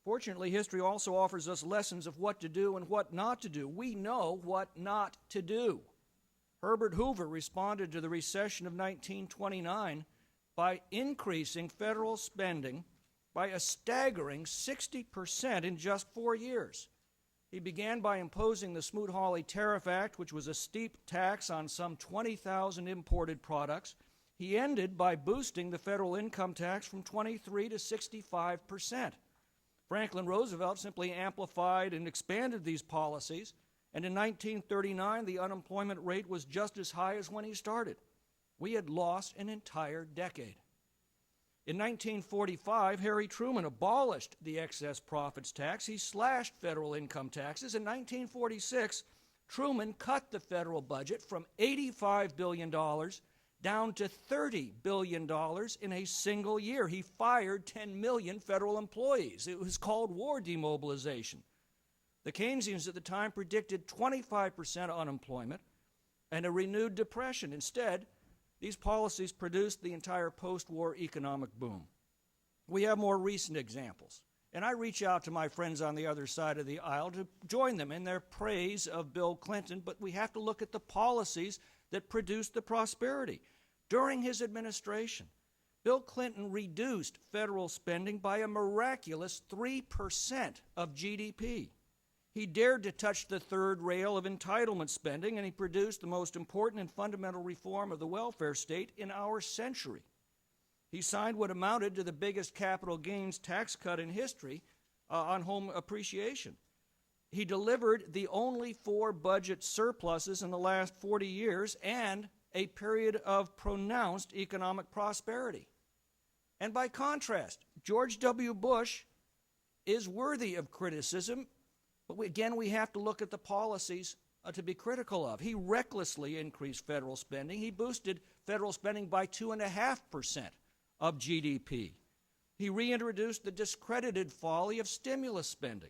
Fortunately, history also offers us lessons of what to do and what not to do. We know what not to do. Herbert Hoover responded to the recession of 1929 by increasing federal spending by a staggering 60% in just 4 years. He began by imposing the Smoot-Hawley Tariff Act, which was a steep tax on some 20,000 imported products. He ended by boosting the federal income tax from 23 to 65%. Franklin Roosevelt simply amplified and expanded these policies, and in 1939 the unemployment rate was just as high as when he started. We had lost an entire decade. In 1945, Harry Truman abolished the excess profits tax. He slashed federal income taxes. In 1946, Truman cut the federal budget from $85 billion down to $30 billion in a single year. He fired 10 million federal employees. It was called war demobilization. The Keynesians at the time predicted 25% unemployment and a renewed depression. Instead, these policies produced the entire post-war economic boom. We have more recent examples, and I reach out to my friends on the other side of the aisle to join them in their praise of Bill Clinton, but we have to look at the policies that produced the prosperity. During his administration, Bill Clinton reduced federal spending by a miraculous 3% of GDP. He dared to touch the third rail of entitlement spending, and he produced the most important and fundamental reform of the welfare state in our century. He signed what amounted to the biggest capital gains tax cut in history on home appreciation. He delivered the only 4 budget surpluses in the last 40 years and a period of pronounced economic prosperity. And by contrast, George W. Bush is worthy of criticism, but again, we have to look at the policies to be critical of. He recklessly increased federal spending. He boosted federal spending by 2.5% of GDP. He reintroduced the discredited folly of stimulus spending.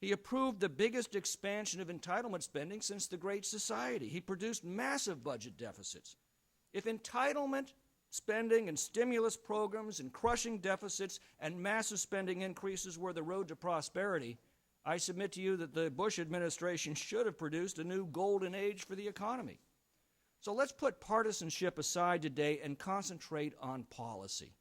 He approved the biggest expansion of entitlement spending since the Great Society. He produced massive budget deficits. If entitlement spending and stimulus programs and crushing deficits and massive spending increases were the road to prosperity, I submit to you that the Bush administration should have produced a new golden age for the economy. So let's put partisanship aside today and concentrate on policy.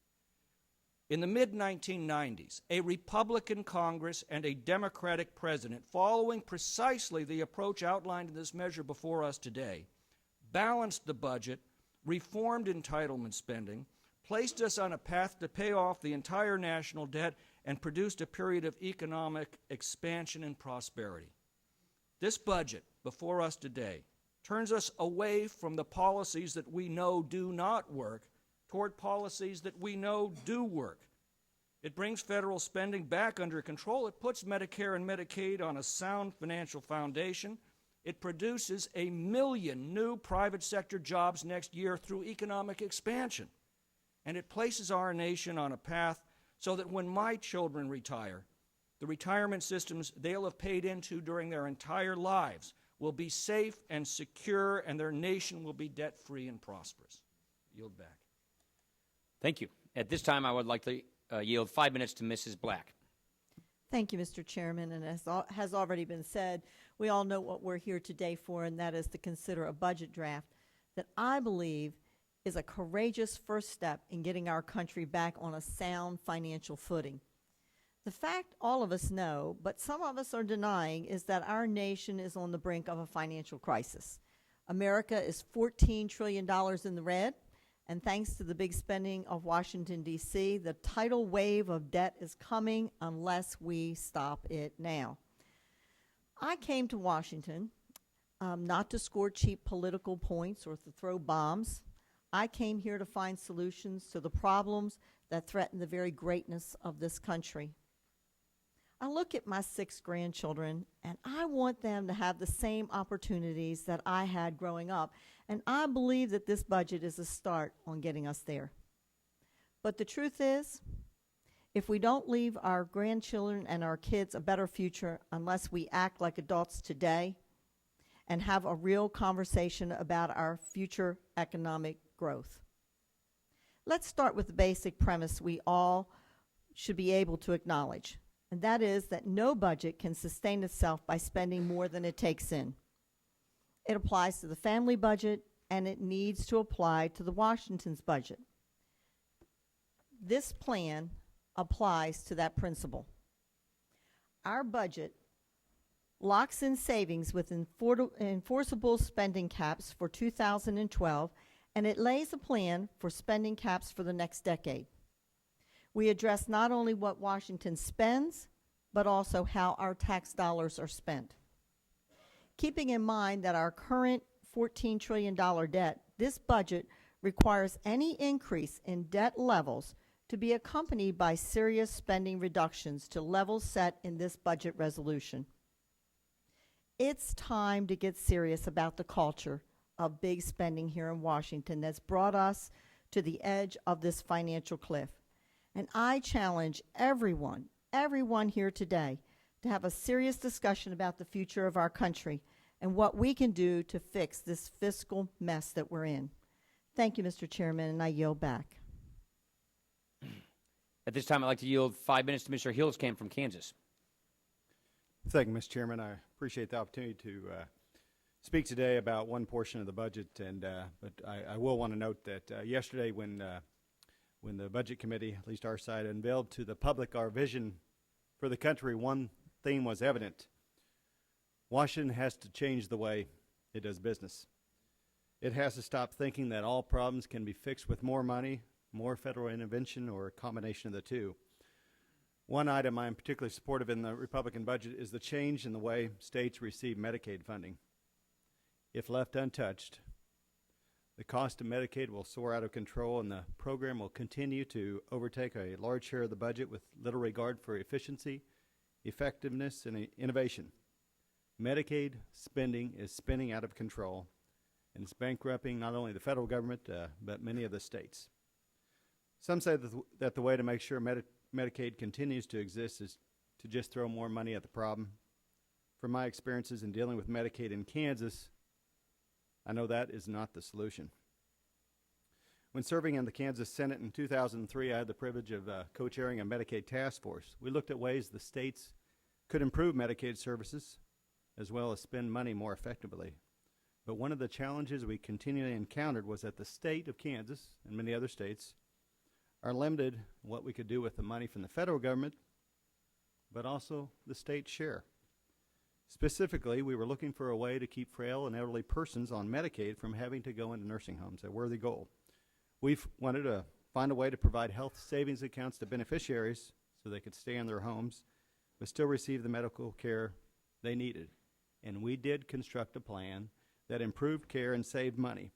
In the mid-1990s, a Republican Congress and a Democratic president, following precisely the approach outlined in this measure before us today, balanced the budget, reformed entitlement spending, placed us on a path to pay off the entire national debt, and produced a period of economic expansion and prosperity. This budget before us today turns us away from the policies that we know do not work toward policies that we know do work. It brings federal spending back under control. It puts Medicare and Medicaid on a sound financial foundation. It produces 1 million new private sector jobs next year through economic expansion. And it places our nation on a path so that when my children retire, the retirement systems they'll have paid into during their entire lives will be safe and secure, and their nation will be debt-free and prosperous. Yield back. Thank you. At this time, I would like to yield 5 minutes to Mrs. Black. Thank you, Mr. Chairman. And as has already been said, we all know what we're here today for, and that is to consider a budget draft that I believe is a courageous first step in getting our country back on a sound financial footing. The fact all of us know, but some of us are denying, is that our nation is on the brink of a financial crisis. America is $14 trillion in the red, and thanks to the big spending of Washington, D.C., the tidal wave of debt is coming unless we stop it now. I came to Washington not to score cheap political points or to throw bombs. I came here to find solutions to the problems that threaten the very greatness of this country. I look at my 6 grandchildren, and I want them to have the same opportunities that I had growing up, and I believe that this budget is a start on getting us there. But the truth is, if we don't leave our grandchildren and our kids a better future unless we act like adults today and have a real conversation about our future economic growth. Let's start with the basic premise we all should be able to acknowledge, and that is that no budget can sustain itself by spending more than it takes in. It applies to the family budget, and it needs to apply to the Washington's budget. This plan applies to that principle. Our budget locks in savings with enforceable spending caps for 2012, and it lays a plan for spending caps for the next decade. We address not only what Washington spends, but also how our tax dollars are spent. Keeping in mind that our current $14 trillion debt, this budget requires any increase in debt levels to be accompanied by serious spending reductions to levels set in this budget resolution. It's time to get serious about the culture of big spending here in Washington that's brought us to the edge of this financial cliff. And I challenge everyone here today to have a serious discussion about the future of our country and what we can do to fix this fiscal mess that we're in. Thank you, Mr. Chairman, and I yield back. At this time, I'd like to yield 5 minutes to Mr. Hillscamp from Kansas. Thank you, Mr. Chairman. I appreciate the opportunity to speak today about one portion of the budget, but I will want to note that yesterday when the Budget Committee, at least our side, unveiled to the public our vision for the country, one theme was evident. Washington has to change the way it does business. It has to stop thinking that all problems can be fixed with more money, more federal intervention, or a combination of the two. One item I am particularly supportive in the Republican budget is the change in the way states receive Medicaid funding. If left untouched, the cost of Medicaid will soar out of control, and the program will continue to overtake a large share of the budget with little regard for efficiency, effectiveness, and innovation. Medicaid spending is spinning out of control, and it's bankrupting not only the federal government, but many of the states. Some say that the way to make sure Medicaid continues to exist is to just throw more money at the problem. From my experiences in dealing with Medicaid in Kansas, I know that is not the solution. When serving in the Kansas Senate in 2003, I had the privilege of co-chairing a Medicaid task force. We looked at ways the states could improve Medicaid services as well as spend money more effectively. But one of the challenges we continually encountered was that the state of Kansas and many other states are limited in what we could do with the money from the federal government, but also the state share. Specifically, we were looking for a way to keep frail and elderly persons on Medicaid from having to go into nursing homes, a worthy goal. We wanted to find a way to provide health savings accounts to beneficiaries so they could stay in their homes, but still receive the medical care they needed. And we did construct a plan that improved care and saved money.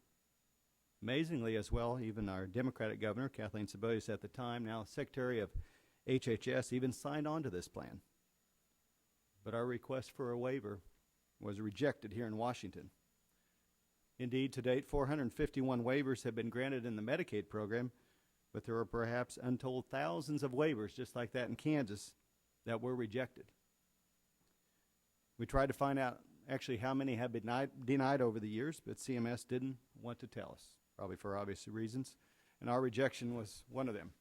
Amazingly as well, even our Democratic governor, Kathleen Sebelius at the time, now Secretary of HHS, even signed on to this plan. But our request for a waiver was rejected here in Washington. Indeed, to date, 451 waivers have been granted in the Medicaid program, but there are perhaps untold thousands of waivers just like that in Kansas that were rejected. We tried to find out actually how many have been denied over the years, but CMS didn't want to tell us, probably for obvious reasons, and our rejection was one of them.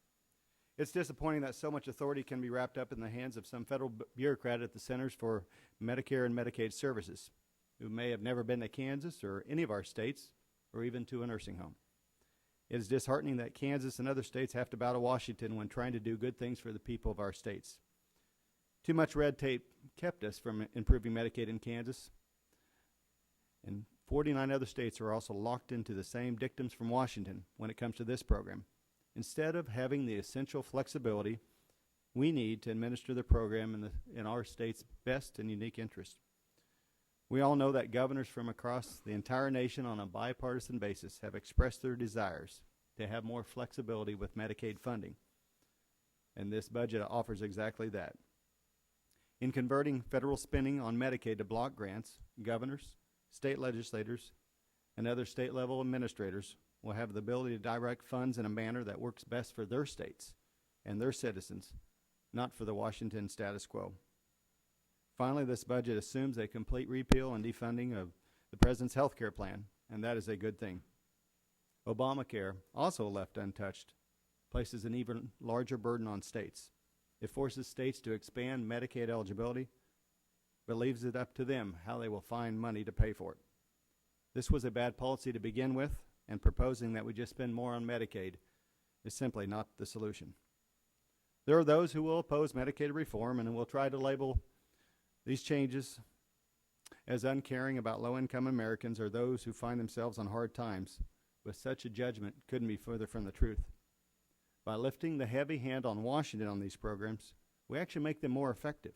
It's disappointing that so much authority can be wrapped up in the hands of some federal bureaucrat at the Centers for Medicare and Medicaid Services, who may have never been to Kansas or any of our states, or even to a nursing home. It is disheartening that Kansas and other states have to bow to Washington when trying to do good things for the people of our states. Too much red tape kept us from improving Medicaid in Kansas, and 49 other states are also locked into the same dictums from Washington when it comes to this program. Instead of having the essential flexibility we need to administer the program in our state's best and unique interest. We all know that governors from across the entire nation on a bipartisan basis have expressed their desires to have more flexibility with Medicaid funding. And this budget offers exactly that. In converting federal spending on Medicaid to block grants, governors, state legislators, and other state-level administrators will have the ability to direct funds in a manner that works best for their states and their citizens, not for the Washington status quo. Finally, this budget assumes a complete repeal and defunding of the President's health care plan, and that is a good thing. Obamacare, also left untouched, places an even larger burden on states. It forces states to expand Medicaid eligibility, but leaves it up to them how they will find money to pay for it. This was a bad policy to begin with, and proposing that we just spend more on Medicaid is simply not the solution. There are those who will oppose Medicaid reform and will try to label these changes as uncaring about low-income Americans or those who find themselves on hard times, but such a judgment couldn't be further from the truth. By lifting the heavy hand on Washington on these programs, we actually make them more effective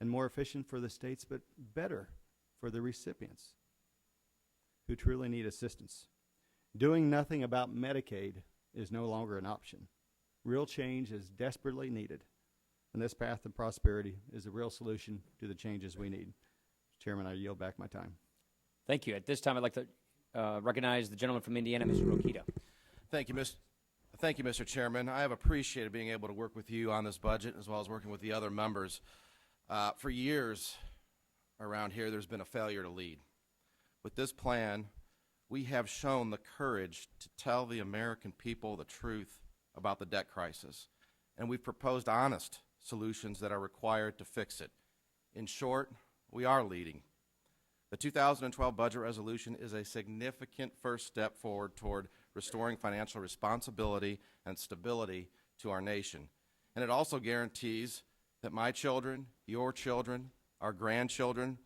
and more efficient for the states, but better for the recipients who truly need assistance. Doing nothing about Medicaid is no longer an option. Real change is desperately needed, and this path to prosperity is a real solution to the changes we need. Mr. Chairman, I yield back my time. Thank you. At this time, I'd like to recognize the gentleman from Indiana, Mr. Rokita. Thank you, Mr. Chairman. I have appreciated being able to work with you on this budget as well as working with the other members. For years around here, there's been a failure to lead. With this plan, we have shown the courage to tell the American people the truth about the debt crisis, and we've proposed honest solutions that are required to fix it. In short, we are leading. The 2012 budget resolution is a significant first step forward toward restoring financial responsibility and stability to our nation. And it also guarantees that my children, your children, our grandchildren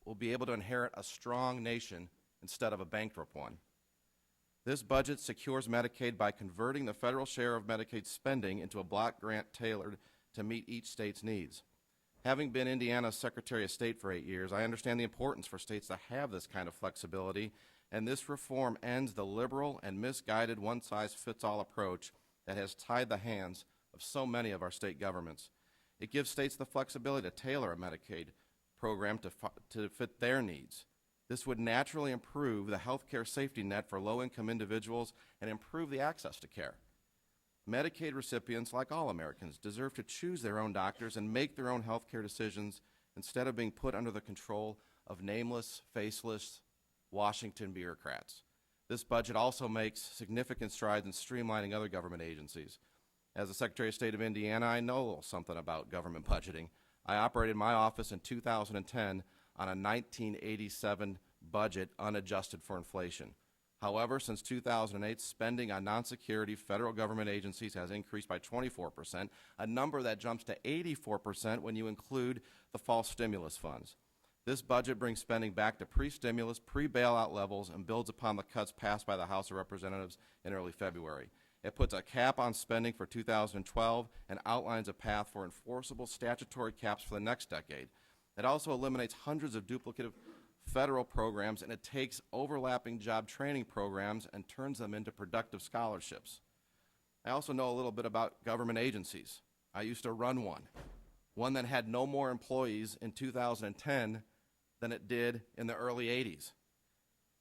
will be able to inherit a strong nation instead of a bankrupt one. This budget secures Medicaid by converting the federal share of Medicaid spending into a block grant tailored to meet each state's needs. Having been Indiana's Secretary of State for 8 years, I understand the importance for states to have this kind of flexibility, and this reform ends the liberal and misguided one-size-fits-all approach that has tied the hands of so many of our state governments. It gives states the flexibility to tailor a Medicaid program to fit their needs. This would naturally improve the health care safety net for low-income individuals and improve the access to care. Medicaid recipients, like all Americans, deserve to choose their own doctors and make their own health care decisions instead of being put under the control of nameless, faceless Washington bureaucrats. This budget also makes significant strides in streamlining other government agencies. As the Secretary of State of Indiana, I know a little something about government budgeting. I operated my office in 2010 on a 1987 budget unadjusted for inflation. However, since 2008, spending on non-security federal government agencies has increased by 24%, a number that jumps to 84% when you include the false stimulus funds. This budget brings spending back to pre-stimulus, pre-bailout levels and builds upon the cuts passed by the House of Representatives in early February. It puts a cap on spending for 2012 and outlines a path for enforceable statutory caps for the next decade. It also eliminates hundreds of duplicative federal programs, and it takes overlapping job training programs and turns them into productive scholarships. I also know a little bit about government agencies. I used to run one that had no more employees in 2010 than it did in the early 80s.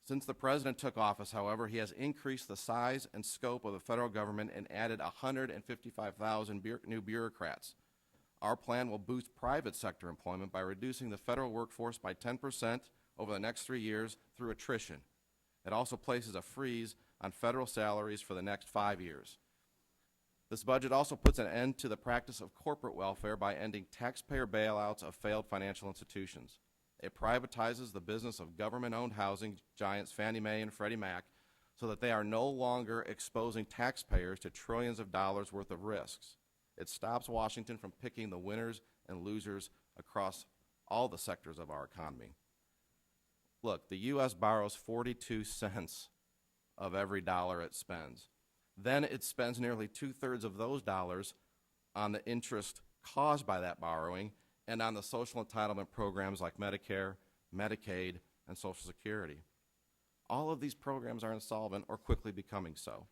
Since the President took office, however, he has increased the size and scope of the federal government and added 155,000 new bureaucrats. Our plan will boost private sector employment by reducing the federal workforce by 10% over the next 3 years through attrition. It also places a freeze on federal salaries for the next 5 years. This budget also puts an end to the practice of corporate welfare by ending taxpayer bailouts of failed financial institutions. It privatizes the business of government-owned housing giants Fannie Mae and Freddie Mac so that they are no longer exposing taxpayers to trillions of dollars worth of risks. It stops Washington from picking the winners and losers across all the sectors of our economy. Look, the U.S. borrows 42 cents of every dollar it spends. Then it spends nearly 2/3 of those dollars on the interest caused by that borrowing and on the social entitlement programs like Medicare, Medicaid, and Social Security. All of these programs are insolvent or quickly becoming so.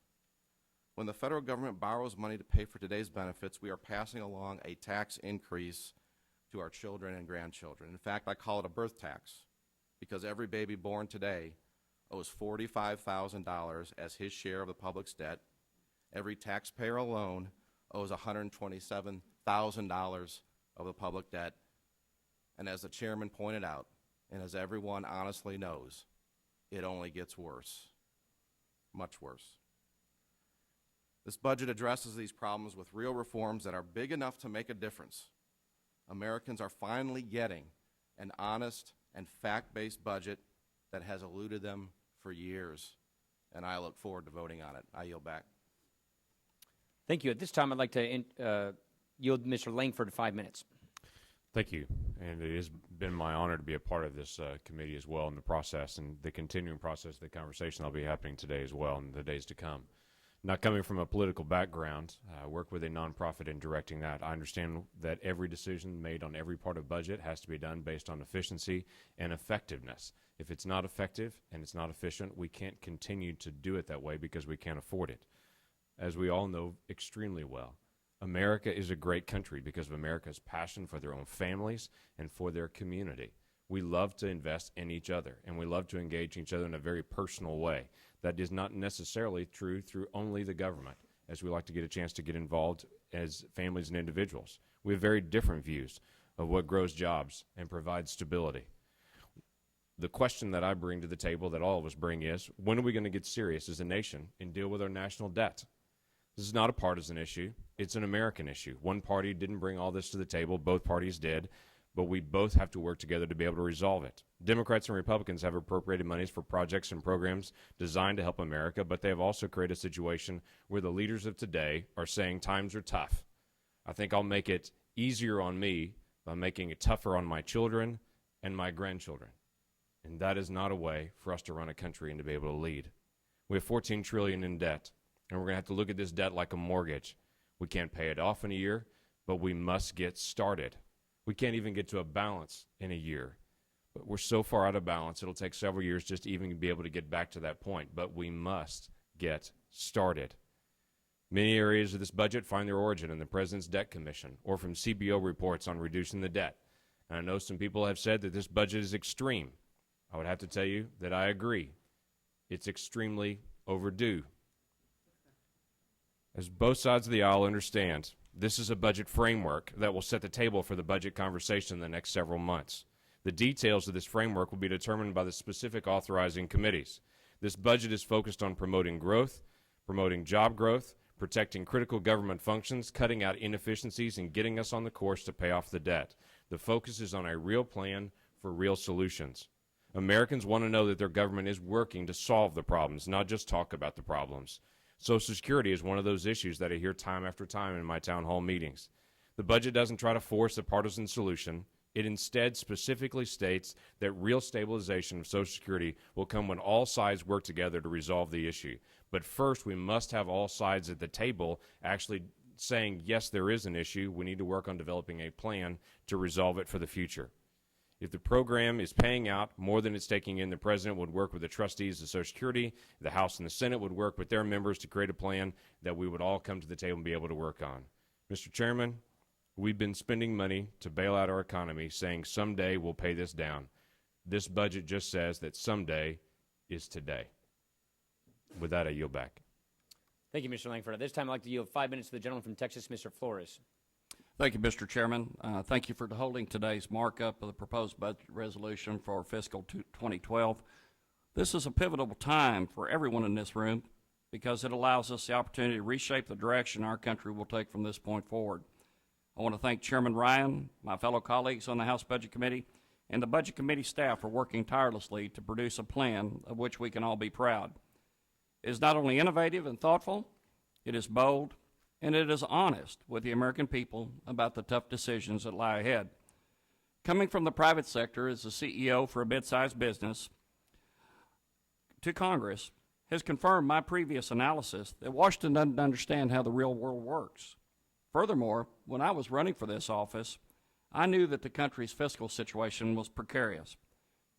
When the federal government borrows money to pay for today's benefits, we are passing along a tax increase to our children and grandchildren. In fact, I call it a birth tax because every baby born today owes $45,000 as his share of the public's debt. Every taxpayer alone owes $127,000 of the public debt. And as the chairman pointed out, and as everyone honestly knows, it only gets worse, much worse. This budget addresses these problems with real reforms that are big enough to make a difference. Americans are finally getting an honest and fact-based budget that has eluded them for years, and I look forward to voting on it. I yield back. Thank you. At this time, I'd like to yield Mr. Langford 5 minutes. Thank you, and it has been my honor to be a part of this committee as well in the process and the continuing process of the conversation that'll be happening today as well in the days to come. Not coming from a political background, I work with a nonprofit in directing that. I understand that every decision made on every part of budget has to be done based on efficiency and effectiveness. If it's not effective and it's not efficient, we can't continue to do it that way because we can't afford it. As we all know extremely well, America is a great country because of America's passion for their own families and for their community. We love to invest in each other, and we love to engage each other in a very personal way. That is not necessarily true through only the government, as we like to get a chance to get involved as families and individuals. We have very different views of what grows jobs and provides stability. The question that I bring to the table, that all of us bring, is when are we going to get serious as a nation and deal with our national debt? This is not a partisan issue. It's an American issue. One party didn't bring all this to the table. Both parties did. But we both have to work together to be able to resolve it. Democrats and Republicans have appropriated monies for projects and programs designed to help America, but they have also created a situation where the leaders of today are saying times are tough. I think I'll make it easier on me by making it tougher on my children and my grandchildren. And that is not a way for us to run a country and to be able to lead. We have $14 trillion in debt, and we're going to have to look at this debt like a mortgage. We can't pay it off in a year, but we must get started. We can't even get to a balance in a year. But we're so far out of balance, it'll take several years just to even be able to get back to that point. But we must get started. Many areas of this budget find their origin in the President's Debt Commission or from CBO reports on reducing the debt. And I know some people have said that this budget is extreme. I would have to tell you that I agree. It's extremely overdue. As both sides of the aisle understand, this is a budget framework that will set the table for the budget conversation in the next several months. The details of this framework will be determined by the specific authorizing committees. This budget is focused on promoting growth, promoting job growth, protecting critical government functions, cutting out inefficiencies, and getting us on the course to pay off the debt. The focus is on a real plan for real solutions. Americans want to know that their government is working to solve the problems, not just talk about the problems. Social Security is one of those issues that I hear time after time in my town hall meetings. The budget doesn't try to force a partisan solution. It instead specifically states that real stabilization of Social Security will come when all sides work together to resolve the issue. But first, we must have all sides at the table actually saying, yes, there is an issue. We need to work on developing a plan to resolve it for the future. If the program is paying out more than it's taking in, the President would work with the trustees of Social Security. The House and the Senate would work with their members to create a plan that we would all come to the table and be able to work on. Mr. Chairman, we've been spending money to bail out our economy, saying someday we'll pay this down. This budget just says that someday is today. With that, I yield back. Thank you, Mr. Langford. At this time, I'd like to yield 5 minutes to the gentleman from Texas, Mr. Flores. Thank you, Mr. Chairman. Thank you for holding today's markup of the proposed budget resolution for fiscal 2012. This is a pivotal time for everyone in this room because it allows us the opportunity to reshape the direction our country will take from this point forward. I want to thank Chairman Ryan, my fellow colleagues on the House Budget Committee, and the Budget Committee staff for working tirelessly to produce a plan of which we can all be proud. It is not only innovative and thoughtful, it is bold, and it is honest with the American people about the tough decisions that lie ahead. Coming from the private sector as the CEO for a mid-sized business to Congress has confirmed my previous analysis that Washington doesn't understand how the real world works. Furthermore, when I was running for this office, I knew that the country's fiscal situation was precarious.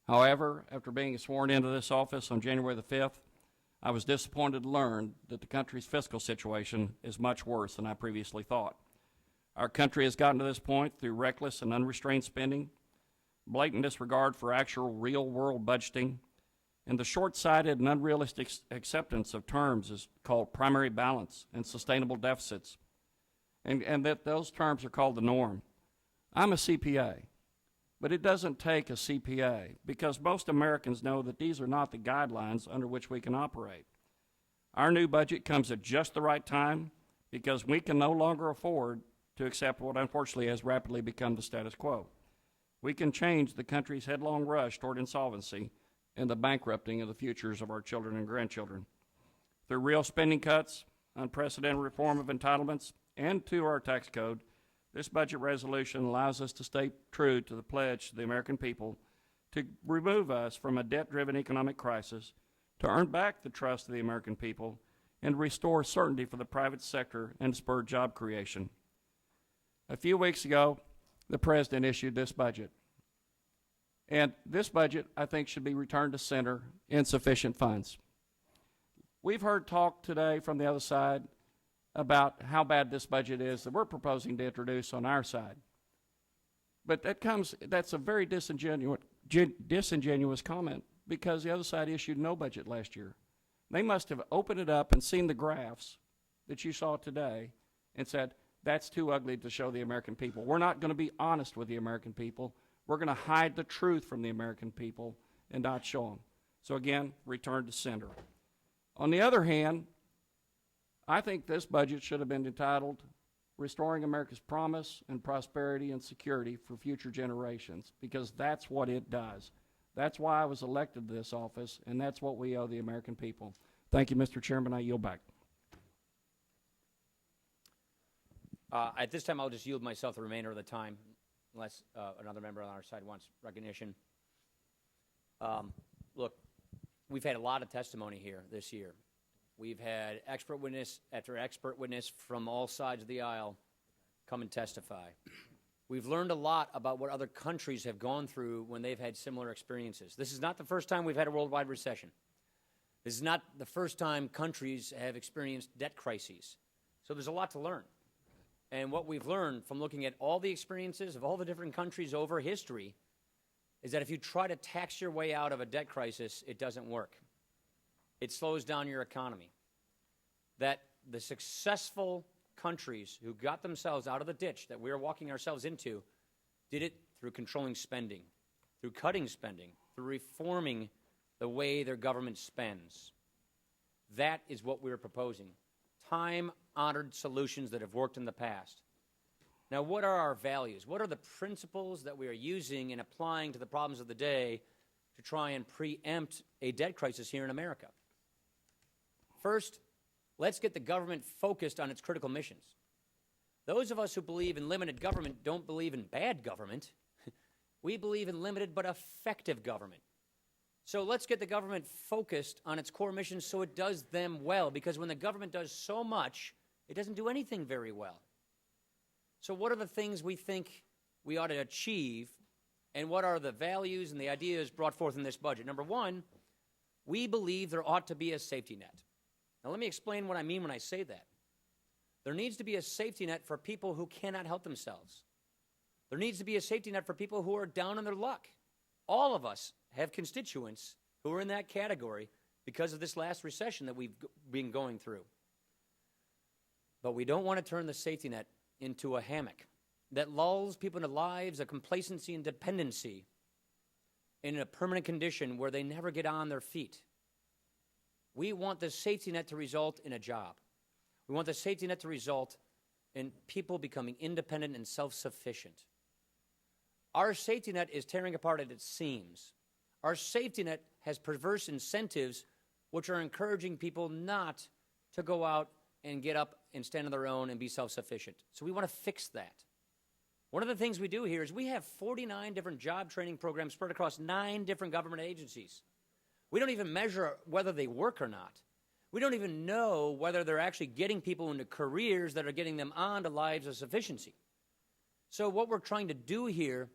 However, after being sworn into this office on January the 5th, I was disappointed to learn that the country's fiscal situation is much worse than I previously thought. Our country has gotten to this point through reckless and unrestrained spending, blatant disregard for actual real-world budgeting, and the short-sighted and unrealistic acceptance of terms is called primary balance and sustainable deficits, and that those terms are called the norm. I'm a CPA, but it doesn't take a CPA because most Americans know that these are not the guidelines under which we can operate. Our new budget comes at just the right time because we can no longer afford to accept what unfortunately has rapidly become the status quo. We can change the country's headlong rush toward insolvency and the bankrupting of the futures of our children and grandchildren. Through real spending cuts, unprecedented reform of entitlements, and to our tax code, this budget resolution allows us to stay true to the pledge to the American people to remove us from a debt-driven economic crisis, to earn back the trust of the American people, and restore certainty for the private sector and spur job creation. A few weeks ago, the President issued this budget. And this budget, I think, should be returned to center in sufficient funds. We've heard talk today from the other side about how bad this budget is that we're proposing to introduce on our side. But that's a very disingenuous comment because the other side issued no budget last year. They must have opened it up and seen the graphs that you saw today and said, that's too ugly to show the American people. We're not going to be honest with the American people. We're going to hide the truth from the American people and not show them. So again, return to center. On the other hand, I think this budget should have been entitled Restoring America's Promise and Prosperity and Security for Future Generations, because that's what it does. That's why I was elected to this office, and that's what we owe the American people. Thank you, Mr. Chairman. I yield back. At this time, I'll just yield myself the remainder of the time, unless another member on our side wants recognition. Look, we've had a lot of testimony here this year. We've had expert witness after expert witness from all sides of the aisle come and testify. We've learned a lot about what other countries have gone through when they've had similar experiences. This is not the first time we've had a worldwide recession. This is not the first time countries have experienced debt crises. So there's a lot to learn. And what we've learned from looking at all the experiences of all the different countries over history is that if you try to tax your way out of a debt crisis, it doesn't work. It slows down your economy. That the successful countries who got themselves out of the ditch that we are walking ourselves into did it through controlling spending, through cutting spending, through reforming the way their government spends. That is what we're proposing. Time-honored solutions that have worked in the past. Now, what are our values? What are the principles that we are using and applying to the problems of the day to try and preempt a debt crisis here in America? First, let's get the government focused on its critical missions. Those of us who believe in limited government don't believe in bad government. We believe in limited but effective government. So let's get the government focused on its core missions so it does them well, because when the government does so much, it doesn't do anything very well. So what are the things we think we ought to achieve, and what are the values and the ideas brought forth in this budget? Number one, we believe there ought to be a safety net. Now let me explain what I mean when I say that. There needs to be a safety net for people who cannot help themselves. There needs to be a safety net for people who are down on their luck. All of us have constituents who are in that category because of this last recession that we've been going through. But we don't want to turn the safety net into a hammock that lulls people into lives of complacency and dependency in a permanent condition where they never get on their feet. We want the safety net to result in a job. We want the safety net to result in people becoming independent and self-sufficient. Our safety net is tearing apart at its seams. Our safety net has perverse incentives which are encouraging people not to go out and get up and stand on their own and be self-sufficient. So we want to fix that. One of the things we do here is we have 49 different job training programs spread across 9 different government agencies. We don't even measure whether they work or not. We don't even know whether they're actually getting people into careers that are getting them on to lives of sufficiency. So what we're trying to do here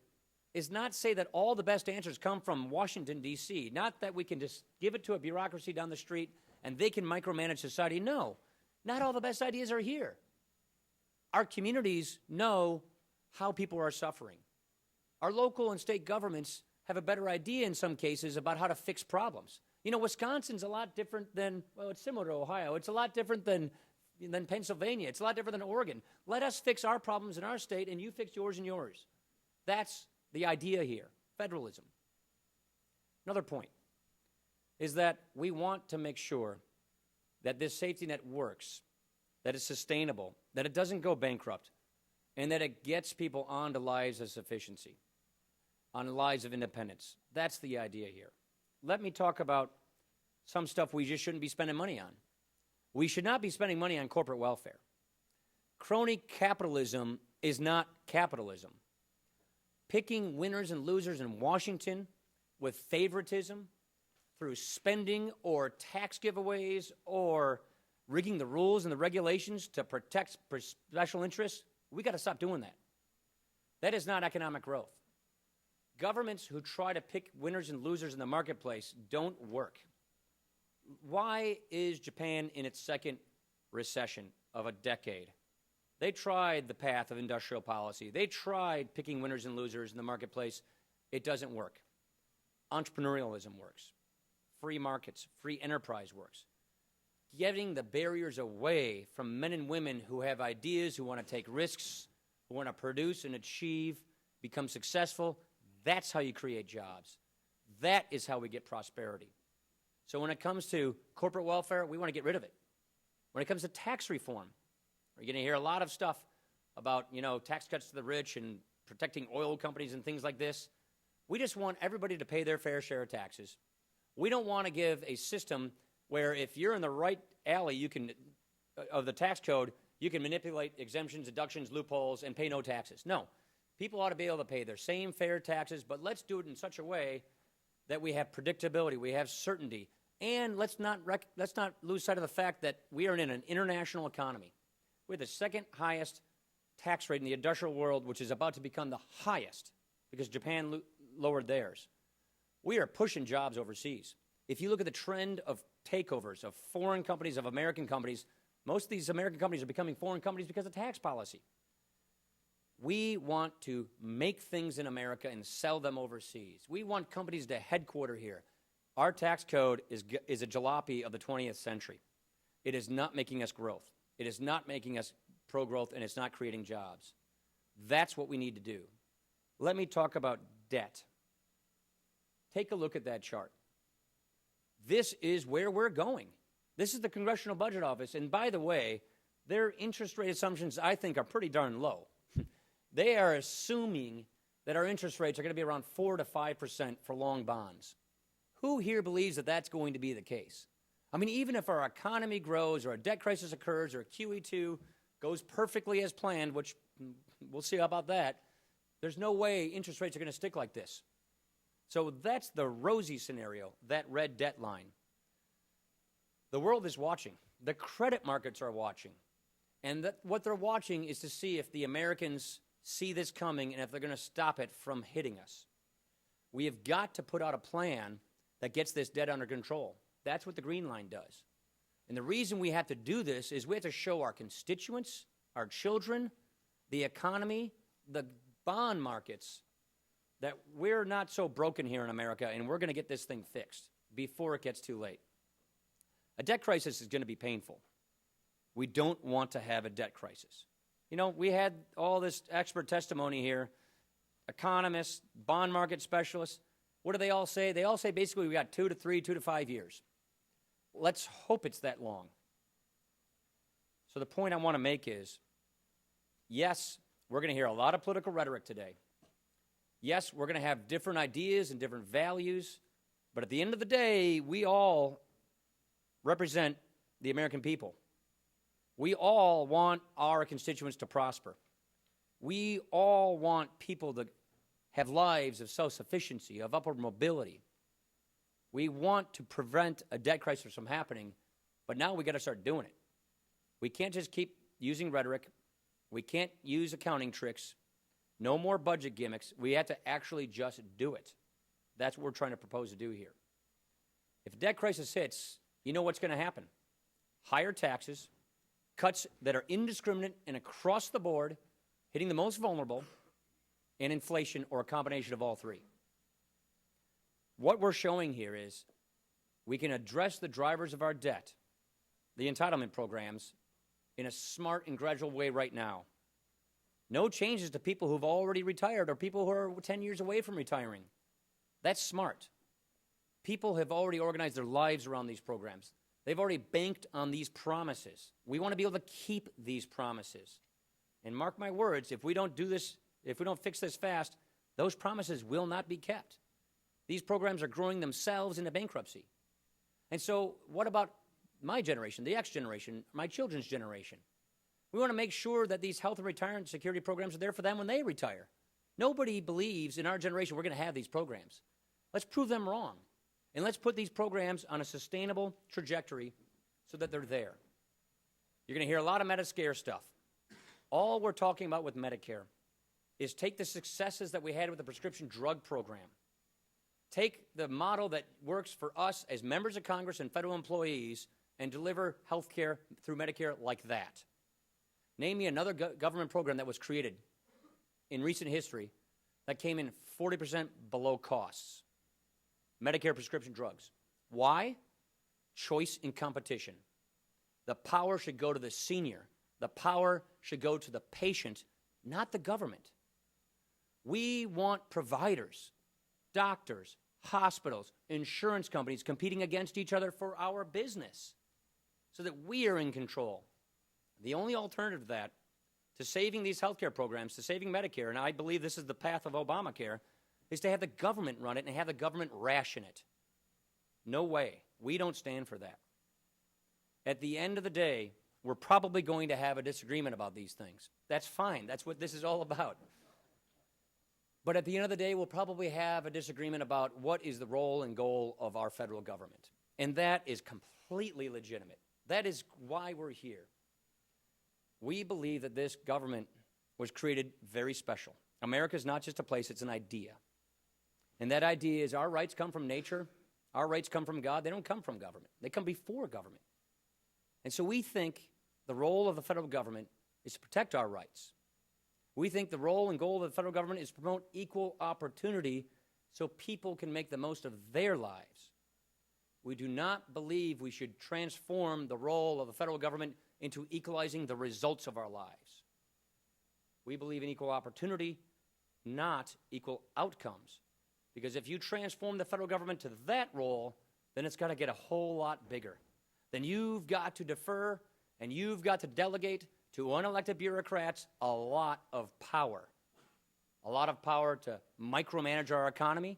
is not say that all the best answers come from Washington, D.C., not that we can just give it to a bureaucracy down the street and they can micromanage society. No, not all the best ideas are here. Our communities know how people are suffering. Our local and state governments have a better idea in some cases about how to fix problems. You know, Wisconsin's a lot different than, well, it's similar to Ohio. It's a lot different than Pennsylvania. It's a lot different than Oregon. Let us fix our problems in our state, and you fix yours and yours. That's the idea here, federalism. Another point is that we want to make sure that this safety net works, that it's sustainable, that it doesn't go bankrupt, and that it gets people onto lives of sufficiency, on lives of independence. That's the idea here. Let me talk about some stuff we just shouldn't be spending money on. We should not be spending money on corporate welfare. Crony capitalism is not capitalism. Picking winners and losers in Washington with favoritism through spending or tax giveaways or rigging the rules and the regulations to protect special interests, we got to stop doing that. That is not economic growth. Governments who try to pick winners and losers in the marketplace don't work. Why is Japan in its second recession of a decade? They tried the path of industrial policy. They tried picking winners and losers in the marketplace. It doesn't work. Entrepreneurialism works. Free markets, free enterprise works. Getting the barriers away from men and women who have ideas, who want to take risks, who want to produce and achieve, become successful, that's how you create jobs. That is how we get prosperity. So when it comes to corporate welfare, we want to get rid of it. When it comes to tax reform, we're going to hear a lot of stuff about, tax cuts to the rich and protecting oil companies and things like this. We just want everybody to pay their fair share of taxes. We don't want to give a system where if you're in the right alley of the tax code, you can manipulate exemptions, deductions, loopholes, and pay no taxes. No. People ought to be able to pay their same fair taxes, but let's do it in such a way that we have predictability, we have certainty, and let's not lose sight of the fact that we are in an international economy. We're the second highest tax rate in the industrial world, which is about to become the highest because Japan lowered theirs. We are pushing jobs overseas. If you look at the trend of takeovers of foreign companies, of American companies, most of these American companies are becoming foreign companies because of tax policy. We want to make things in America and sell them overseas. We want companies to headquarter here. Our tax code is a jalopy of the 20th century. It is not making us growth. It is not making us pro-growth, and it's not creating jobs. That's what we need to do. Let me talk about debt. Take a look at that chart. This is where we're going. This is the Congressional Budget Office, and by the way, their interest rate assumptions, I think, are pretty darn low. They are assuming that our interest rates are going to be around 4 to 5% for long bonds. Who here believes that that's going to be the case? I mean, even if our economy grows or a debt crisis occurs or QE2 goes perfectly as planned, which we'll see about that, there's no way interest rates are going to stick like this. So that's the rosy scenario, that red debt line. The world is watching. The credit markets are watching. And what they're watching is to see if the Americans see this coming and if they're going to stop it from hitting us. We have got to put out a plan that gets this debt under control. That's what the green line does. And the reason we have to do this is we have to show our constituents, our children, the economy, the bond markets, that we're not so broken here in America and we're going to get this thing fixed before it gets too late. A debt crisis is going to be painful. We don't want to have a debt crisis. We had all this expert testimony here, economists, bond market specialists. What do they all say? They all say basically we got 2 to 5 years. Let's hope it's that long. So the point I want to make is, yes, we're going to hear a lot of political rhetoric today. Yes, we're going to have different ideas and different values, but at the end of the day, we all represent the American people. We all want our constituents to prosper. We all want people to have lives of self-sufficiency, of upward mobility. We want to prevent a debt crisis from happening, but now we got to start doing it. We can't just keep using rhetoric. We can't use accounting tricks. No more budget gimmicks. We have to actually just do it. That's what we're trying to propose to do here. If a debt crisis hits, you know what's going to happen. Higher taxes, cuts that are indiscriminate and across the board, hitting the most vulnerable, and inflation, or a combination of all three. What we're showing here is we can address the drivers of our debt, the entitlement programs, in a smart and gradual way right now. No changes to people who've already retired or people who are 10 years away from retiring. That's smart. People have already organized their lives around these programs. They've already banked on these promises. We want to be able to keep these promises. And mark my words, if we don't do this, if we don't fix this fast, those promises will not be kept. These programs are growing themselves into bankruptcy. And so what about my generation, the X generation, my children's generation? We want to make sure that these health and retirement security programs are there for them when they retire. Nobody believes in our generation we're going to have these programs. Let's prove them wrong. And let's put these programs on a sustainable trajectory so that they're there. You're going to hear a lot of Medicare stuff. All we're talking about with Medicare is take the successes that we had with the prescription drug program. Take the model that works for us as members of Congress and federal employees and deliver health care through Medicare like that. Name me another government program that was created in recent history that came in 40% below costs. Medicare prescription drugs. Why? Choice and competition. The power should go to the senior. The power should go to the patient, not the government. We want providers, doctors, hospitals, insurance companies competing against each other for our business so that we are in control. The only alternative to that, to saving these health care programs, to saving Medicare, and I believe this is the path of Obamacare, is to have the government run it and have the government ration it. No way. We don't stand for that. At the end of the day, we're probably going to have a disagreement about these things. That's fine. That's what this is all about. But at the end of the day, we'll probably have a disagreement about what is the role and goal of our federal government. And that is completely legitimate. That is why we're here. We believe that this government was created very special. America is not just a place, it's an idea. And that idea is our rights come from nature, our rights come from God, they don't come from government. They come before government. And so we think the role of the federal government is to protect our rights. We think the role and goal of the federal government is to promote equal opportunity so people can make the most of their lives. We do not believe we should transform the role of the federal government into equalizing the results of our lives. We believe in equal opportunity, not equal outcomes. Because if you transform the federal government to that role, then it's got to get a whole lot bigger. Then you've got to defer and you've got to delegate to unelected bureaucrats a lot of power. A lot of power to micromanage our economy,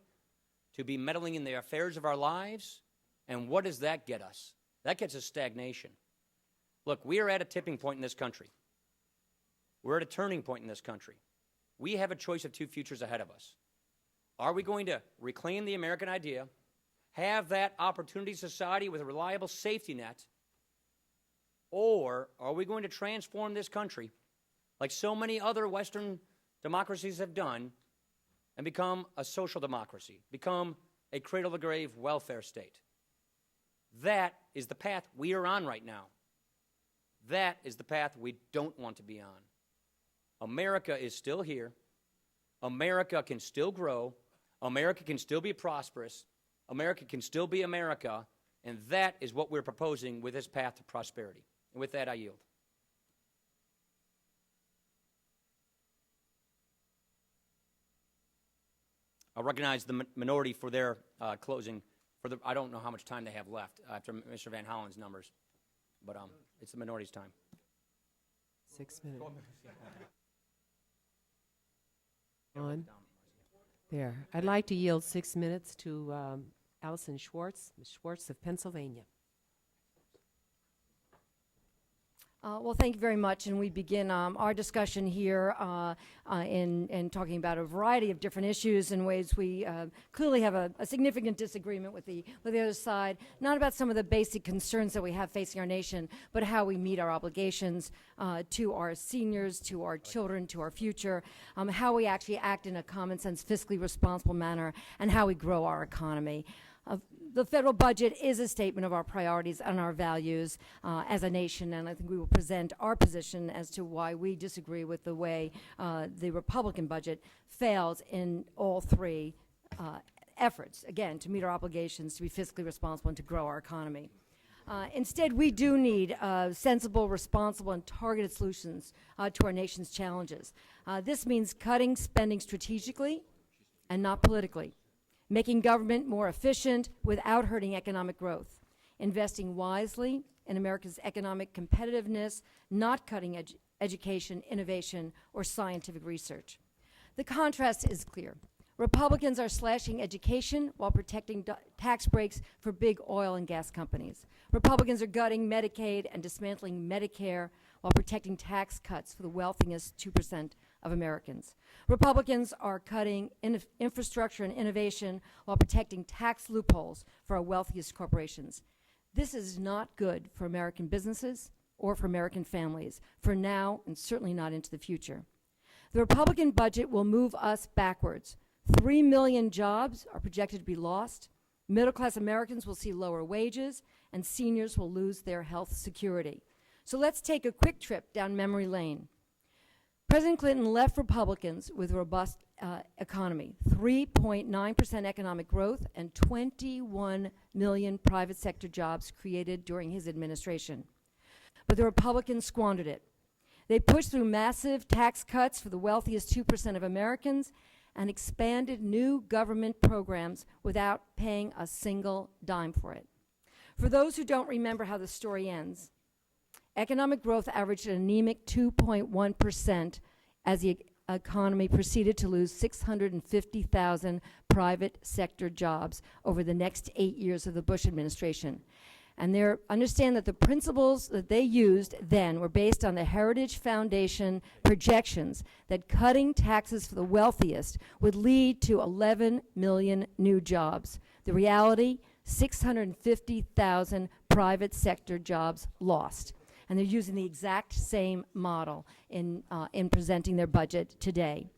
to be meddling in the affairs of our lives. And what does that get us? That gets us stagnation. Look, we are at a tipping point in this country. We're at a turning point in this country. We have a choice of two futures ahead of us. Are we going to reclaim the American idea, have that opportunity society with a reliable safety net, or are we going to transform this country like so many other Western democracies have done and become a social democracy, become a cradle-to-grave welfare state? That is the path we are on right now. That is the path we don't want to be on. America is still here. America can still grow. America can still be prosperous. America can still be America. And that is what we're proposing with this path to prosperity. And with that, I yield. I'll recognize the minority for their closing. I don't know how much time they have left after Mr. Van Hollen's numbers, but it's the minority's time. 6 minutes. On. There. I'd like to yield 6 minutes to Allison Schwartz, Ms. Schwartz of Pennsylvania. Well, thank you very much. And we begin our discussion here in talking about a variety of different issues in ways we clearly have a significant disagreement with the other side, not about some of the basic concerns that we have facing our nation, but how we meet our obligations to our seniors, to our children, to our future, how we actually act in a common sense, fiscally responsible manner, and how we grow our economy. The federal budget is a statement of our priorities and our values as a nation, and I think we will present our position as to why we disagree with the way the Republican budget fails in all three efforts, again, to meet our obligations, to be fiscally responsible, and to grow our economy. Instead, we do need sensible, responsible, and targeted solutions to our nation's challenges. This means cutting spending strategically and not politically, making government more efficient without hurting economic growth, investing wisely in America's economic competitiveness, not cutting education, innovation, or scientific research. The contrast is clear. Republicans are slashing education while protecting tax breaks for big oil and gas companies. Republicans are gutting Medicaid and dismantling Medicare while protecting tax cuts for the wealthiest 2% of Americans. Republicans are cutting infrastructure and innovation while protecting tax loopholes for our wealthiest corporations. This is not good for American businesses or for American families, for now and certainly not into the future. The Republican budget will move us backwards. 3 million jobs are projected to be lost. Middle-class Americans will see lower wages, and seniors will lose their health security. So let's take a quick trip down memory lane. President Clinton left Republicans with a robust economy, 3.9% economic growth, and 21 million private sector jobs created during his administration. But the Republicans squandered it. They pushed through massive tax cuts for the wealthiest 2% of Americans and expanded new government programs without paying a single dime for it. For those who don't remember how the story ends, economic growth averaged an anemic 2.1% as the economy proceeded to lose 650,000 private sector jobs over the next 8 years of the Bush administration. And understand that the principles that they used then were based on the Heritage Foundation projections that cutting taxes for the wealthiest would lead to 11 million new jobs. The reality, 650,000 private sector jobs lost. And they're using the exact same model in presenting their budget today.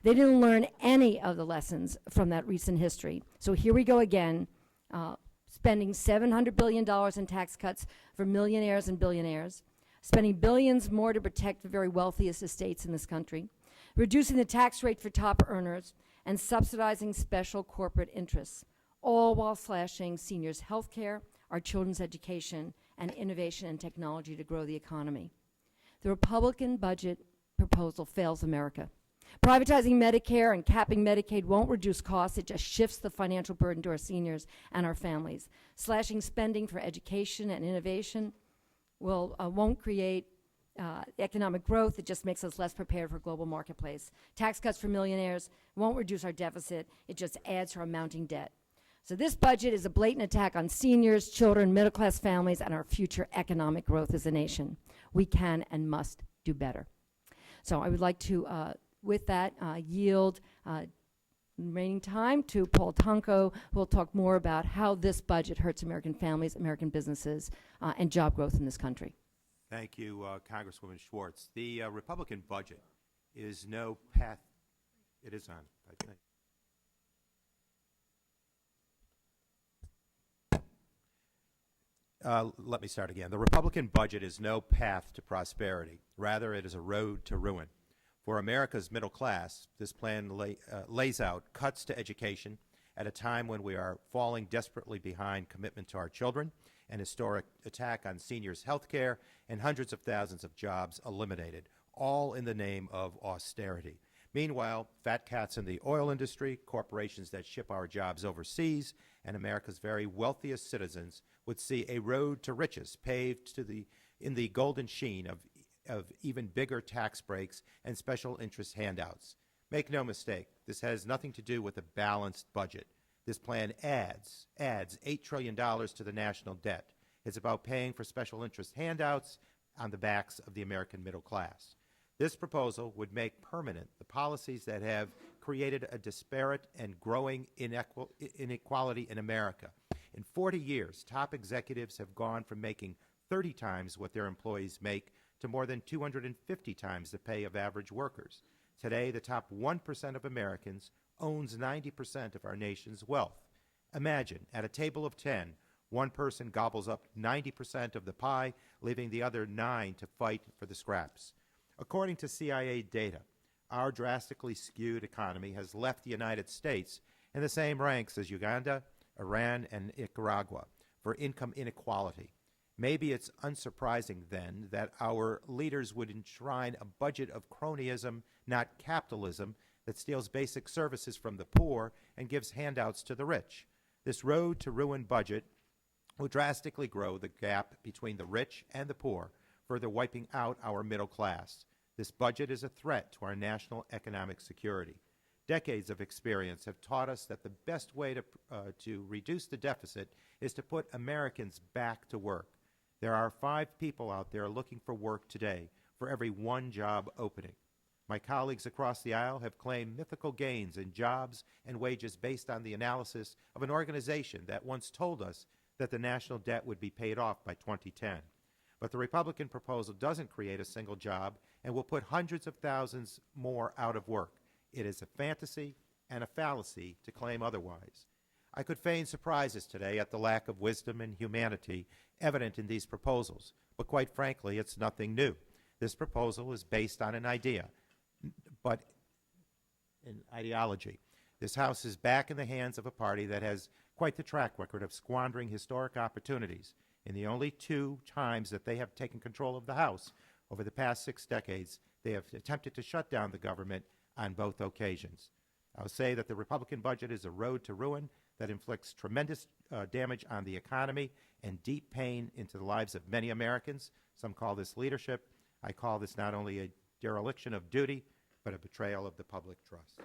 They didn't learn any of the lessons from that recent history. So here we go again, spending $700 billion in tax cuts for millionaires and billionaires, spending billions more to protect the very wealthiest estates in this country, reducing the tax rate for top earners, and subsidizing special corporate interests, all while slashing seniors' health care, our children's education, and innovation and technology to grow the economy. The Republican budget proposal fails America. Privatizing Medicare and capping Medicaid won't reduce costs. It just shifts the financial burden to our seniors and our families. Slashing spending for education and innovation won't create economic growth. It just makes us less prepared for a global marketplace. Tax cuts for millionaires won't reduce our deficit. It just adds to our mounting debt. So this budget is a blatant attack on seniors, children, middle-class families, and our future economic growth as a nation. We can and must do better. So I would like to, with that, yield remaining time to Paul Tonko, who will talk more about how this budget hurts American families, American businesses, and job growth in this country. Thank you, Congresswoman Schwartz. The Republican budget is no path. It is on, I think. Let me start again. The Republican budget is no path to prosperity. Rather, it is a road to ruin. For America's middle class, this plan lays out cuts to education at a time when we are falling desperately behind commitment to our children, an historic attack on seniors' health care, and hundreds of thousands of jobs eliminated, all in the name of austerity. Meanwhile, fat cats in the oil industry, corporations that ship our jobs overseas, and America's very wealthiest citizens would see a road to riches paved in the golden sheen of even bigger tax breaks and special interest handouts. Make no mistake, this has nothing to do with a balanced budget. This plan adds $8 trillion to the national debt. It's about paying for special interest handouts on the backs of the American middle class. This proposal would make permanent the policies that have created a disparate and growing inequality in America. In 40 years, top executives have gone from making 30 times what their employees make to more than 250 times the pay of average workers. Today, the top 1% of Americans owns 90% of our nation's wealth. Imagine, at a table of 10, one person gobbles up 90% of the pie, leaving the other 9 to fight for the scraps. According to CIA data, our drastically skewed economy has left the United States in the same ranks as Uganda, Iran, and Nicaragua for income inequality. Maybe it's unsurprising, then, that our leaders would enshrine a budget of cronyism, not capitalism, that steals basic services from the poor and gives handouts to the rich. This road to ruin budget will drastically grow the gap between the rich and the poor, further wiping out our middle class. This budget is a threat to our national economic security. Decades of experience have taught us that the best way to reduce the deficit is to put Americans back to work. There are 5 people out there looking for work today for every 1 job opening. My colleagues across the aisle have claimed mythical gains in jobs and wages based on the analysis of an organization that once told us that the national debt would be paid off by 2010. But the Republican proposal doesn't create a single job and will put hundreds of thousands more out of work. It is a fantasy and a fallacy to claim otherwise. I could feign surprises today at the lack of wisdom and humanity evident in these proposals, but quite frankly, it's nothing new. This proposal is based on an idea, but an ideology. This House is back in the hands of a party that has quite the track record of squandering historic opportunities. In the only 2 times that they have taken control of the House over the past 6 decades, they have attempted to shut down the government on both occasions. I'll say that the Republican budget is a road to ruin that inflicts tremendous damage on the economy and deep pain into the lives of many Americans. Some call this leadership. I call this not only a dereliction of duty, but a betrayal of the public trust.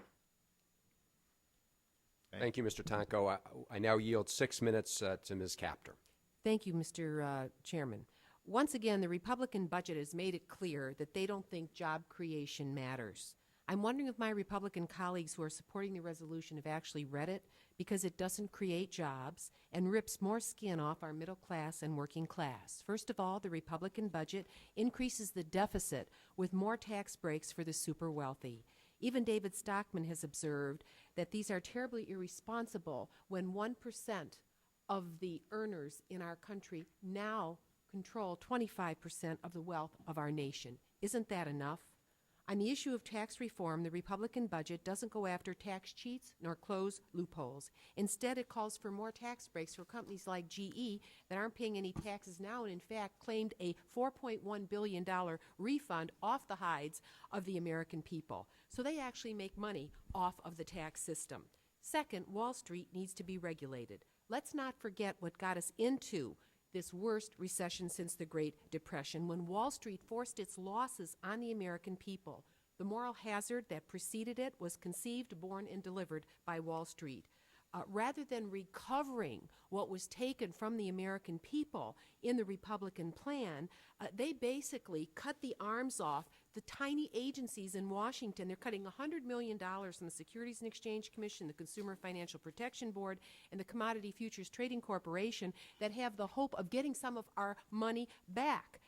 Thank you, Mr. Tonko. I now yield 6 minutes to Ms. Capter. Thank you, Mr. Chairman. Once again, the Republican budget has made it clear that they don't think job creation matters. I'm wondering if my Republican colleagues who are supporting the resolution have actually read it, because it doesn't create jobs and rips more skin off our middle class and working class. First of all, the Republican budget increases the deficit with more tax breaks for the super wealthy. Even David Stockman has observed that these are terribly irresponsible when 1% of the earners in our country now control 25% of the wealth of our nation. Isn't that enough? On the issue of tax reform, the Republican budget doesn't go after tax cheats nor close loopholes. Instead, it calls for more tax breaks for companies like GE that aren't paying any taxes now and, in fact, claimed a $4.1 billion refund off the hides of the American people. So they actually make money off of the tax system. Second, Wall Street needs to be regulated. Let's not forget what got us into this worst recession since the Great Depression, when Wall Street forced its losses on the American people. The moral hazard that preceded it was conceived, born, and delivered by Wall Street. Rather than recovering what was taken from the American people in the Republican plan, they basically cut the arms off the tiny agencies in Washington. They're cutting $100 million from the Securities and Exchange Commission, the Consumer Financial Protection Board, and the Commodity Futures Trading Corporation that have the hope of getting some of our money back.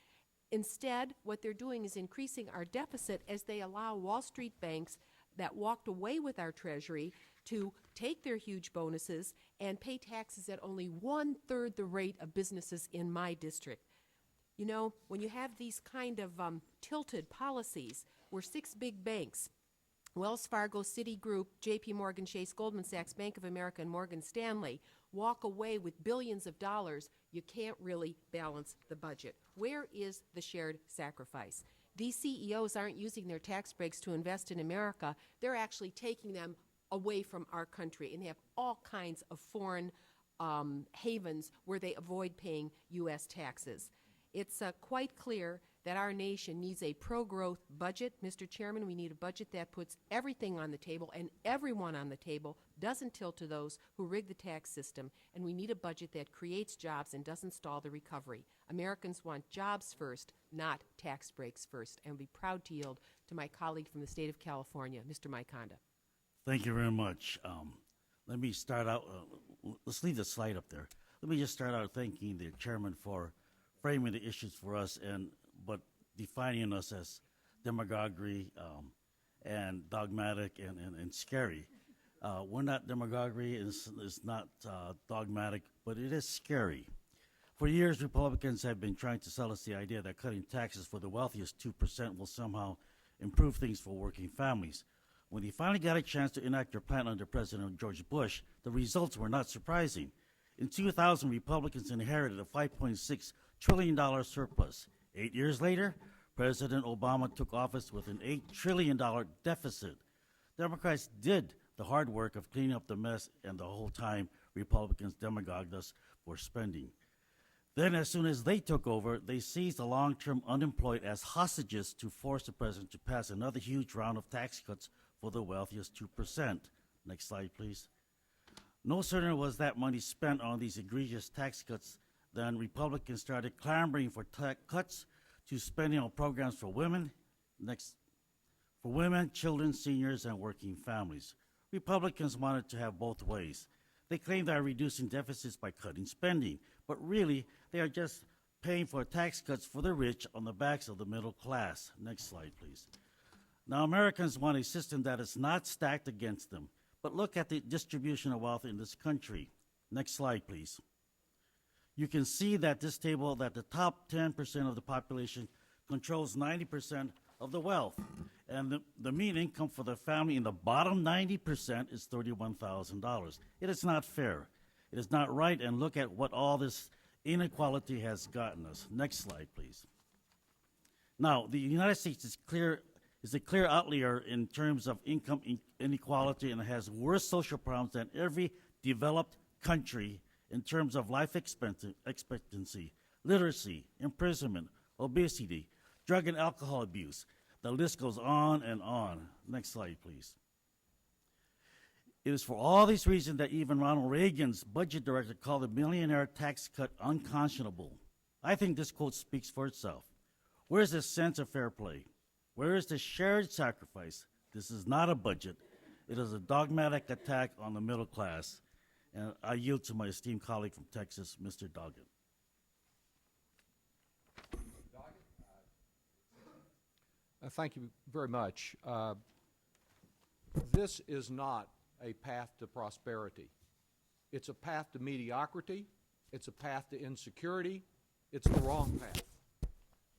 Instead, what they're doing is increasing our deficit as they allow Wall Street banks that walked away with our Treasury to take their huge bonuses and pay taxes at only 1/3 the rate of businesses in my district. You know, when you have these kind of tilted policies where 6 big banks, Wells Fargo, Citigroup, J.P. Morgan Chase, Goldman Sachs, Bank of America, and Morgan Stanley, walk away with billions of dollars, you can't really balance the budget. Where is the shared sacrifice? These CEOs aren't using their tax breaks to invest in America. They're actually taking them away from our country, and they have all kinds of foreign havens where they avoid paying U.S. taxes. It's quite clear that our nation needs a pro-growth budget. Mr. Chairman, we need a budget that puts everything on the table and everyone on the table, doesn't tilt to those who rig the tax system, and we need a budget that creates jobs and doesn't stall the recovery. Americans want jobs first, not tax breaks first, and will be proud to yield to my colleague from the state of California, Mr. Mike Honda. Thank you very much. Let me start out, let's leave the slide up there. Let me just start out thanking the chairman for framing the issues for us, but defining us as demagoguery and dogmatic and scary. We're not demagoguery, it's not dogmatic, but it is scary. For years, Republicans have been trying to sell us the idea that cutting taxes for the wealthiest 2% will somehow improve things for working families. When they finally got a chance to enact their plan under President George Bush, the results were not surprising. In 2000, Republicans inherited a $5.6 trillion surplus. 8 years later, President Obama took office with an $8 trillion deficit. Democrats did the hard work of cleaning up the mess, and the whole time, Republicans demagogued us for spending. Then, as soon as they took over, they seized the long-term unemployed as hostages to force the president to pass another huge round of tax cuts for the wealthiest 2%. Next slide, please. No sooner was that money spent on these egregious tax cuts than Republicans started clamoring for cuts to spending on programs for women, children, seniors, and working families. Republicans wanted to have both ways. They claim they are reducing deficits by cutting spending, but really, they are just paying for tax cuts for the rich on the backs of the middle class. Next slide, please. Now, Americans want a system that is not stacked against them, but look at the distribution of wealth in this country. Next slide, please. You can see that this table, that the top 10% of the population controls 90% of the wealth. And the mean income for the family in the bottom 90% is $31,000. It is not fair. It is not right, and look at what all this inequality has gotten us. Next slide, please. Now, the United States is a clear outlier in terms of income inequality, and has worse social problems than every developed country in terms of life expectancy, literacy, imprisonment, obesity, drug and alcohol abuse. The list goes on and on. Next slide, please. It is for all these reasons that even Ronald Reagan's budget director called the millionaire tax cut unconscionable. I think this quote speaks for itself. Where is the sense of fair play? Where is the shared sacrifice? This is not a budget. It is a dogmatic attack on the middle class. And I yield to my esteemed colleague from Texas, Mr. Doggett. Thank you very much. This is not a path to prosperity. It's a path to mediocrity. It's a path to insecurity. It's the wrong path.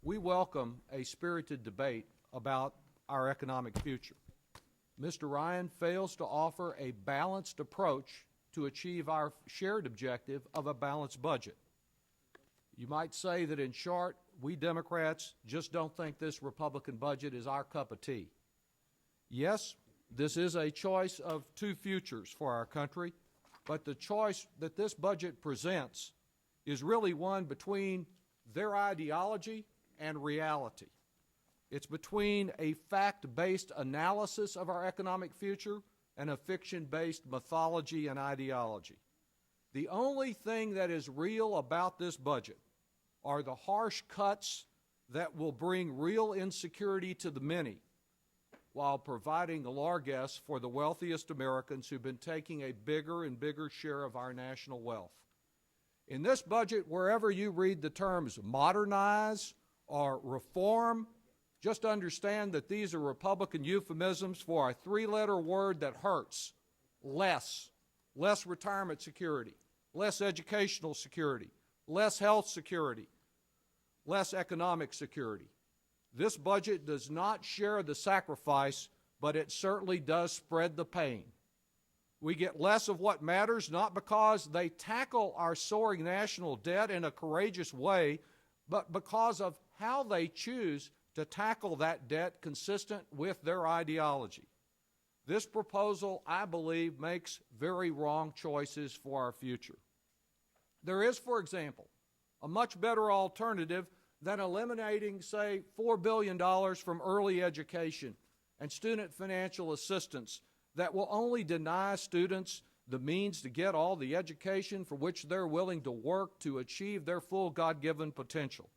We welcome a spirited debate about our economic future. Mr. Ryan fails to offer a balanced approach to achieve our shared objective of a balanced budget. You might say that, in short, we Democrats just don't think this Republican budget is our cup of tea. Yes, this is a choice of two futures for our country, but the choice that this budget presents is really one between their ideology and reality. It's between a fact-based analysis of our economic future and a fiction-based mythology and ideology. The only thing that is real about this budget are the harsh cuts that will bring real insecurity to the many, while providing a largesse for the wealthiest Americans who've been taking a bigger and bigger share of our national wealth. In this budget, wherever you read the terms modernize or reform, just understand that these are Republican euphemisms for a three-letter word that hurts: less. Less retirement security, less educational security, less health security, less economic security. This budget does not share the sacrifice, but it certainly does spread the pain. We get less of what matters, not because they tackle our soaring national debt in a courageous way, but because of how they choose to tackle that debt consistent with their ideology. This proposal, I believe, makes very wrong choices for our future. There is, for example, a much better alternative than eliminating, say, $4 billion from early education and student financial assistance that will only deny students the means to get all the education for which they're willing to work to achieve their full God-given potential.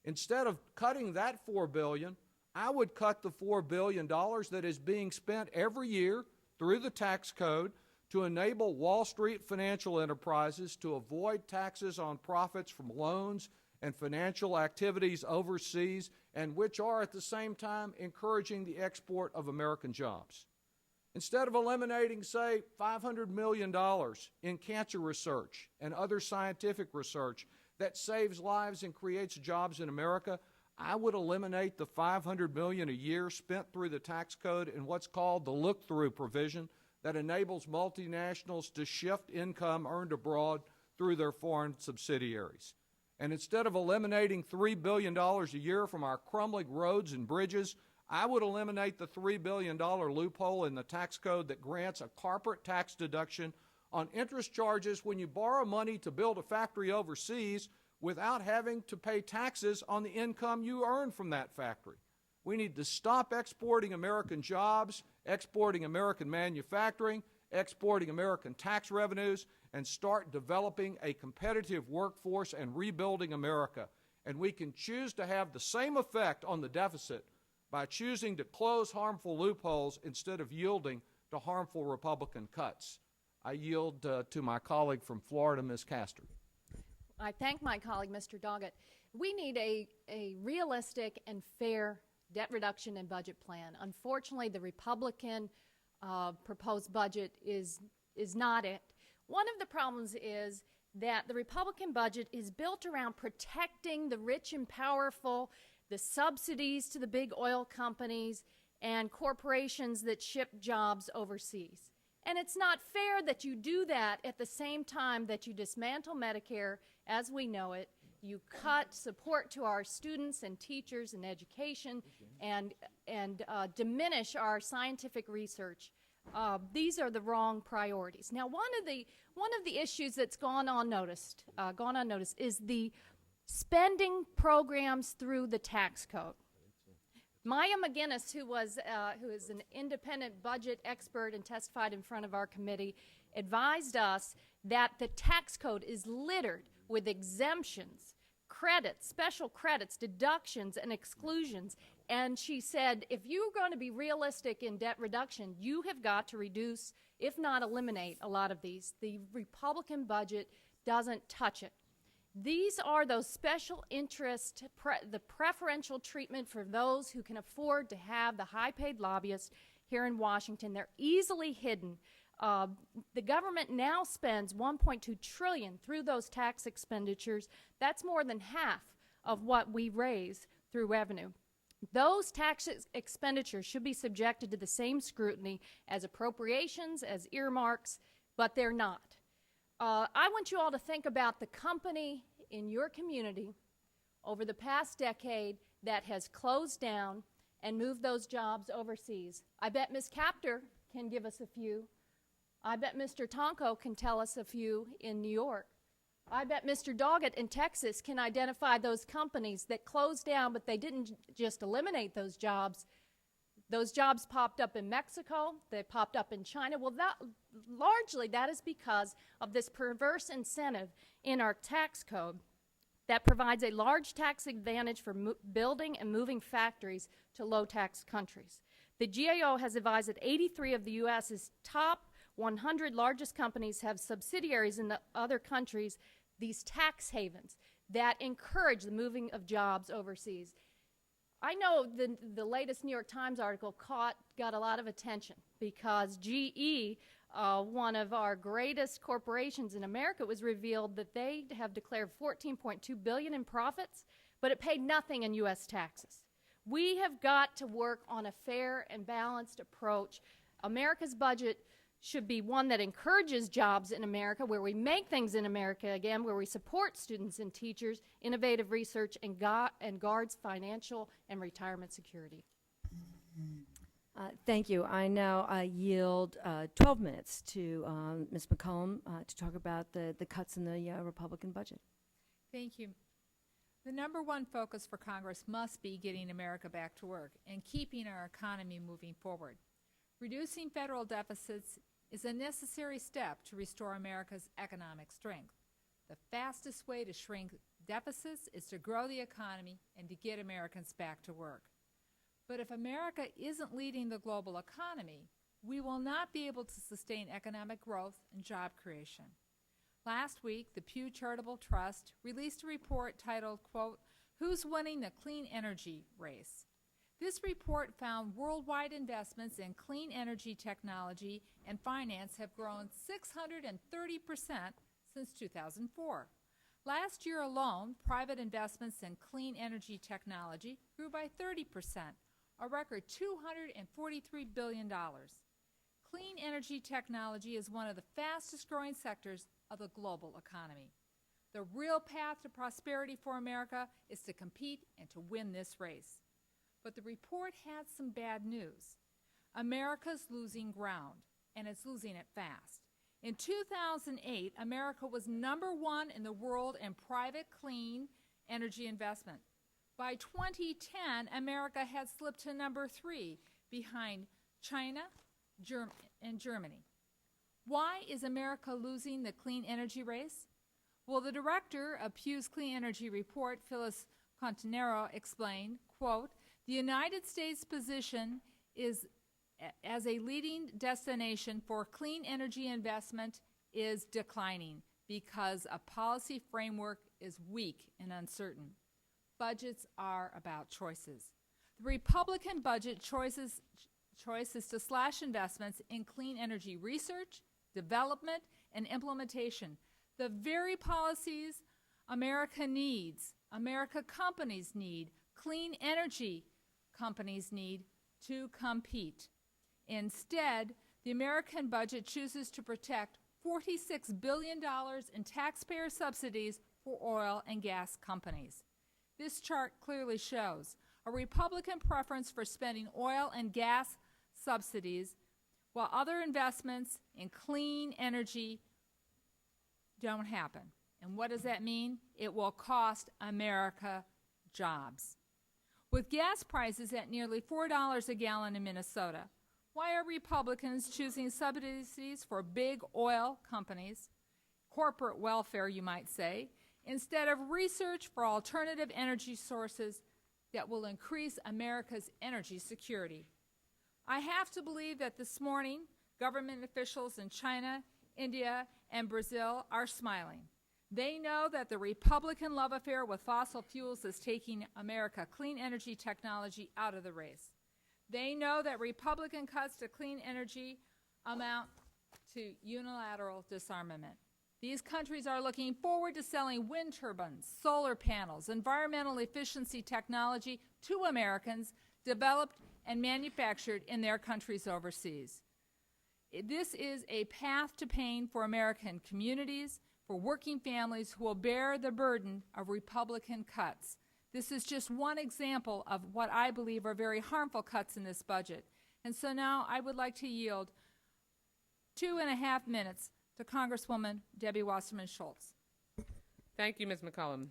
Instead of cutting that $4 billion, I would cut the $4 billion that is being spent every year through the tax code to enable Wall Street financial enterprises to avoid taxes on profits from loans and financial activities overseas, and which are at the same time encouraging the export of American jobs. Instead of eliminating, say, $500 million in cancer research and other scientific research that saves lives and creates jobs in America, I would eliminate the $500 million a year spent through the tax code in what's called the look-through provision that enables multinationals to shift income earned abroad through their foreign subsidiaries. And instead of eliminating $3 billion a year from our crumbling roads and bridges, I would eliminate the $3 billion loophole in the tax code that grants a corporate tax deduction on interest charges when you borrow money to build a factory overseas without having to pay taxes on the income you earn from that factory. We need to stop exporting American jobs, exporting American manufacturing, exporting American tax revenues, and start developing a competitive workforce and rebuilding America. And we can choose to have the same effect on the deficit by choosing to close harmful loopholes instead of yielding to harmful Republican cuts. I yield to my colleague from Florida, Ms. Castor. I thank my colleague, Mr. Doggett. We need a realistic and fair debt reduction and budget plan. Unfortunately, the Republican proposed budget is not it. One of the problems is that the Republican budget is built around protecting the rich and powerful, the subsidies to the big oil companies and corporations that ship jobs overseas. And it's not fair that you do that at the same time that you dismantle Medicare as we know it, you cut support to our students and teachers and education, and diminish our scientific research. These are the wrong priorities. Now, one of the issues that's gone unnoticed is the spending programs through the tax code. Maya McGinnis, who is an independent budget expert and testified in front of our committee, advised us that the tax code is littered with exemptions, credits, special credits, deductions, and exclusions. And she said, if you're going to be realistic in debt reduction, you have got to reduce, if not eliminate, a lot of these. The Republican budget doesn't touch it. These are those special interest, the preferential treatment for those who can afford to have the high-paid lobbyists here in Washington. They're easily hidden. The government now spends $1.2 trillion through those tax expenditures. That's more than half of what we raise through revenue. Those tax expenditures should be subjected to the same scrutiny as appropriations, as earmarks, but they're not. I want you all to think about the company in your community over the past decade that has closed down and moved those jobs overseas. I bet Ms. Captor can give us a few. I bet Mr. Tonko can tell us a few in New York. I bet Mr. Doggett in Texas can identify those companies that closed down, but they didn't just eliminate those jobs. Those jobs popped up in Mexico, they popped up in China. Well, largely that is because of this perverse incentive in our tax code that provides a large tax advantage for building and moving factories to low-tax countries. The GAO has advised that 83 of the U.S.'s top 100 largest companies have subsidiaries in the other countries, these tax havens that encourage the moving of jobs overseas. I know the latest New York Times article got a lot of attention because GE, one of our greatest corporations in America, it was revealed that they have declared $14.2 billion in profits, but it paid nothing in U.S. taxes. We have got to work on a fair and balanced approach. America's budget should be one that encourages jobs in America, where we make things in America again, where we support students and teachers, innovative research, and guards financial and retirement security. Thank you. I now yield 12 minutes to Ms. McCollum to talk about the cuts in the Republican budget. Thank you. The number one focus for Congress must be getting America back to work and keeping our economy moving forward. Reducing federal deficits is a necessary step to restore America's economic strength. The fastest way to shrink deficits is to grow the economy and to get Americans back to work. But if America isn't leading the global economy, we will not be able to sustain economic growth and job creation. Last week, the Pew Charitable Trust released a report titled, quote, "Who's Winning the Clean Energy Race?" This report found worldwide investments in clean energy technology and finance have grown 630% since 2004. Last year alone, private investments in clean energy technology grew by 30%, a record $243 billion. Clean energy technology is one of the fastest growing sectors of the global economy. The real path to prosperity for America is to compete and to win this race. But the report had some bad news. America's losing ground, and it's losing it fast. In 2008, America was number one in the world in private clean energy investment. By 2010, America had slipped to number 3, behind China and Germany. Why is America losing the clean energy race? Well, the director of Pew's Clean Energy Report, Phyllis Contenero, explained, quote, "The United States' position is as a leading destination for clean energy investment is declining because a policy framework is weak and uncertain. Budgets are about choices. The Republican budget choice is to slash investments in clean energy research, development, and implementation. The very policies America needs, America companies need, clean energy companies need to compete. Instead, the American budget chooses to protect $46 billion in taxpayer subsidies for oil and gas companies. This chart clearly shows a Republican preference for spending oil and gas subsidies while other investments in clean energy don't happen. And what does that mean? It will cost America jobs. With gas prices at nearly $4 a gallon in Minnesota, why are Republicans choosing subsidies for big oil companies, corporate welfare you might say, instead of research for alternative energy sources that will increase America's energy security? I have to believe that this morning, government officials in China, India, and Brazil are smiling. They know that the Republican love affair with fossil fuels is taking America clean energy technology out of the race. They know that Republican cuts to clean energy amount to unilateral disarmament. These countries are looking forward to selling wind turbines, solar panels, environmental efficiency technology to Americans developed and manufactured in their countries overseas. This is a path to pain for American communities, for working families who will bear the burden of Republican cuts. This is just one example of what I believe are very harmful cuts in this budget. And so now I would like to yield 2.5 minutes to Congresswoman Debbie Wasserman Schultz. Thank you, Ms. McCollum.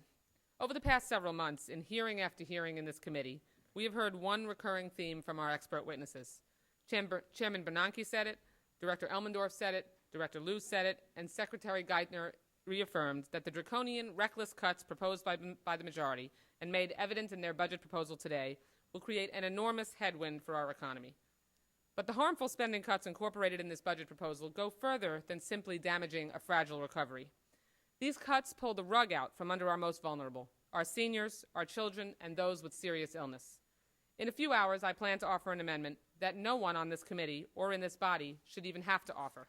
Over the past several months, in hearing after hearing in this committee, we have heard one recurring theme from our expert witnesses. Chairman Bernanke said it, Director Elmendorf said it, Director Liu said it, and Secretary Geithner reaffirmed that the draconian, reckless cuts proposed by the majority and made evident in their budget proposal today will create an enormous headwind for our economy. But the harmful spending cuts incorporated in this budget proposal go further than simply damaging a fragile recovery. These cuts pull the rug out from under our most vulnerable, our seniors, our children, and those with serious illness. In a few hours, I plan to offer an amendment that no one on this committee or in this body should even have to offer.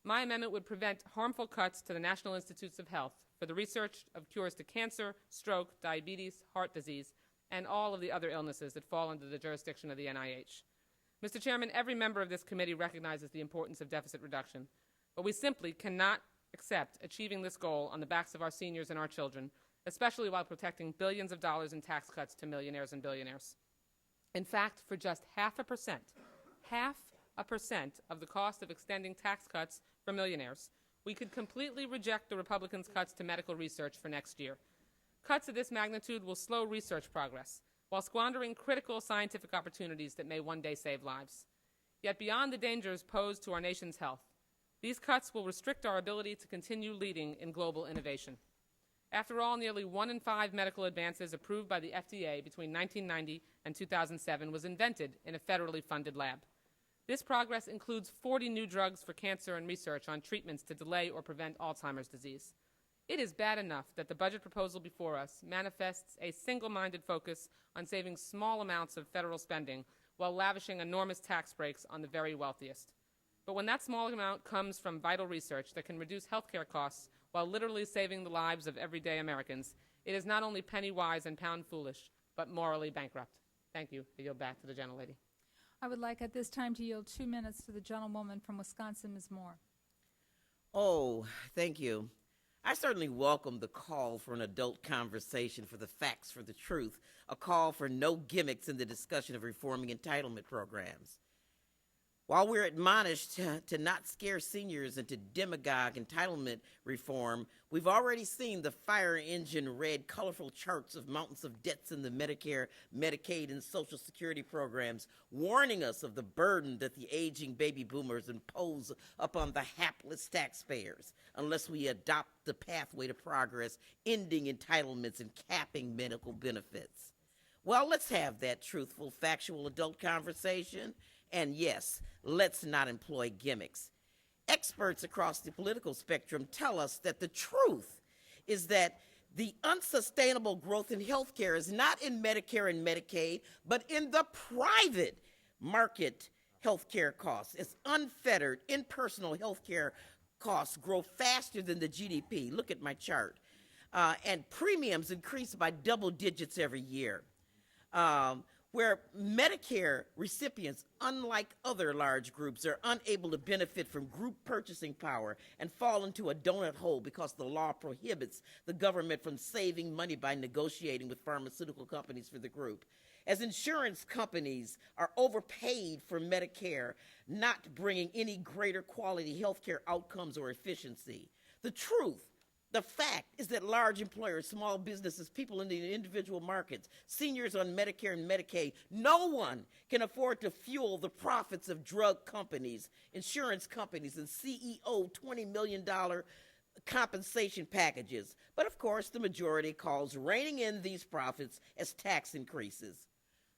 My amendment would prevent harmful cuts to the National Institutes of Health for the research of cures to cancer, stroke, diabetes, heart disease, and all of the other illnesses that fall under the jurisdiction of the NIH. Mr. Chairman, every member of this committee recognizes the importance of deficit reduction, but we simply cannot accept achieving this goal on the backs of our seniors and our children, especially while protecting billions of dollars in tax cuts to millionaires and billionaires. In fact, for just 0.5% of the cost of extending tax cuts for millionaires, we could completely reject the Republicans' cuts to medical research for next year. Cuts of this magnitude will slow research progress, while squandering critical scientific opportunities that may one day save lives. Yet beyond the dangers posed to our nation's health, these cuts will restrict our ability to continue leading in global innovation. After all, nearly 1 in 5 medical advances approved by the FDA between 1990 and 2007 was invented in a federally funded lab. This progress includes 40 new drugs for cancer and research on treatments to delay or prevent Alzheimer's disease. It is bad enough that the budget proposal before us manifests a single-minded focus on saving small amounts of federal spending while lavishing enormous tax breaks on the very wealthiest. But when that small amount comes from vital research that can reduce healthcare costs while literally saving the lives of everyday Americans, it is not only penny-wise and pound-foolish, but morally bankrupt. Thank you. I yield back to the gentlelady. I would like at this time to yield 2 minutes to the gentlewoman from Wisconsin, Ms. Moore. Oh, thank you. I certainly welcome the call for an adult conversation, for the facts, for the truth, a call for no gimmicks in the discussion of reforming entitlement programs. While we're admonished to not scare seniors into demagogue entitlement reform, we've already seen the fire engine red colorful charts of mountains of debts in the Medicare, Medicaid, and Social Security programs, warning us of the burden that the aging baby boomers impose upon the hapless taxpayers unless we adopt the pathway to progress, ending entitlements and capping medical benefits. Well, let's have that truthful, factual adult conversation. And yes, let's not employ gimmicks. Experts across the political spectrum tell us that the truth is that the unsustainable growth in health care is not in Medicare and Medicaid, but in the private market health care costs. As unfettered, impersonal health care costs grow faster than the GDP. Look at my chart. And premiums increase by double digits every year. Where Medicare recipients, unlike other large groups, are unable to benefit from group purchasing power and fall into a donut hole because the law prohibits the government from saving money by negotiating with pharmaceutical companies for the group. As insurance companies are overpaid for Medicare, not bringing any greater quality health care outcomes or efficiency. The truth, the fact is that large employers, small businesses, people in the individual markets, seniors on Medicare and Medicaid, no one can afford to fuel the profits of drug companies, insurance companies, and CEO $20 million compensation packages. But of course, the majority calls reining in these profits as tax increases.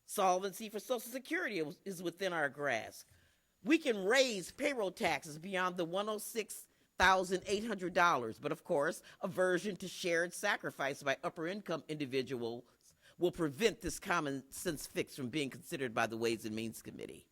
Solvency for Social Security is within our grasp. We can raise payroll taxes beyond the $106,800, but of course, aversion to shared sacrifice by upper-income individuals will prevent this common sense fix from being considered by the Ways and Means Committee.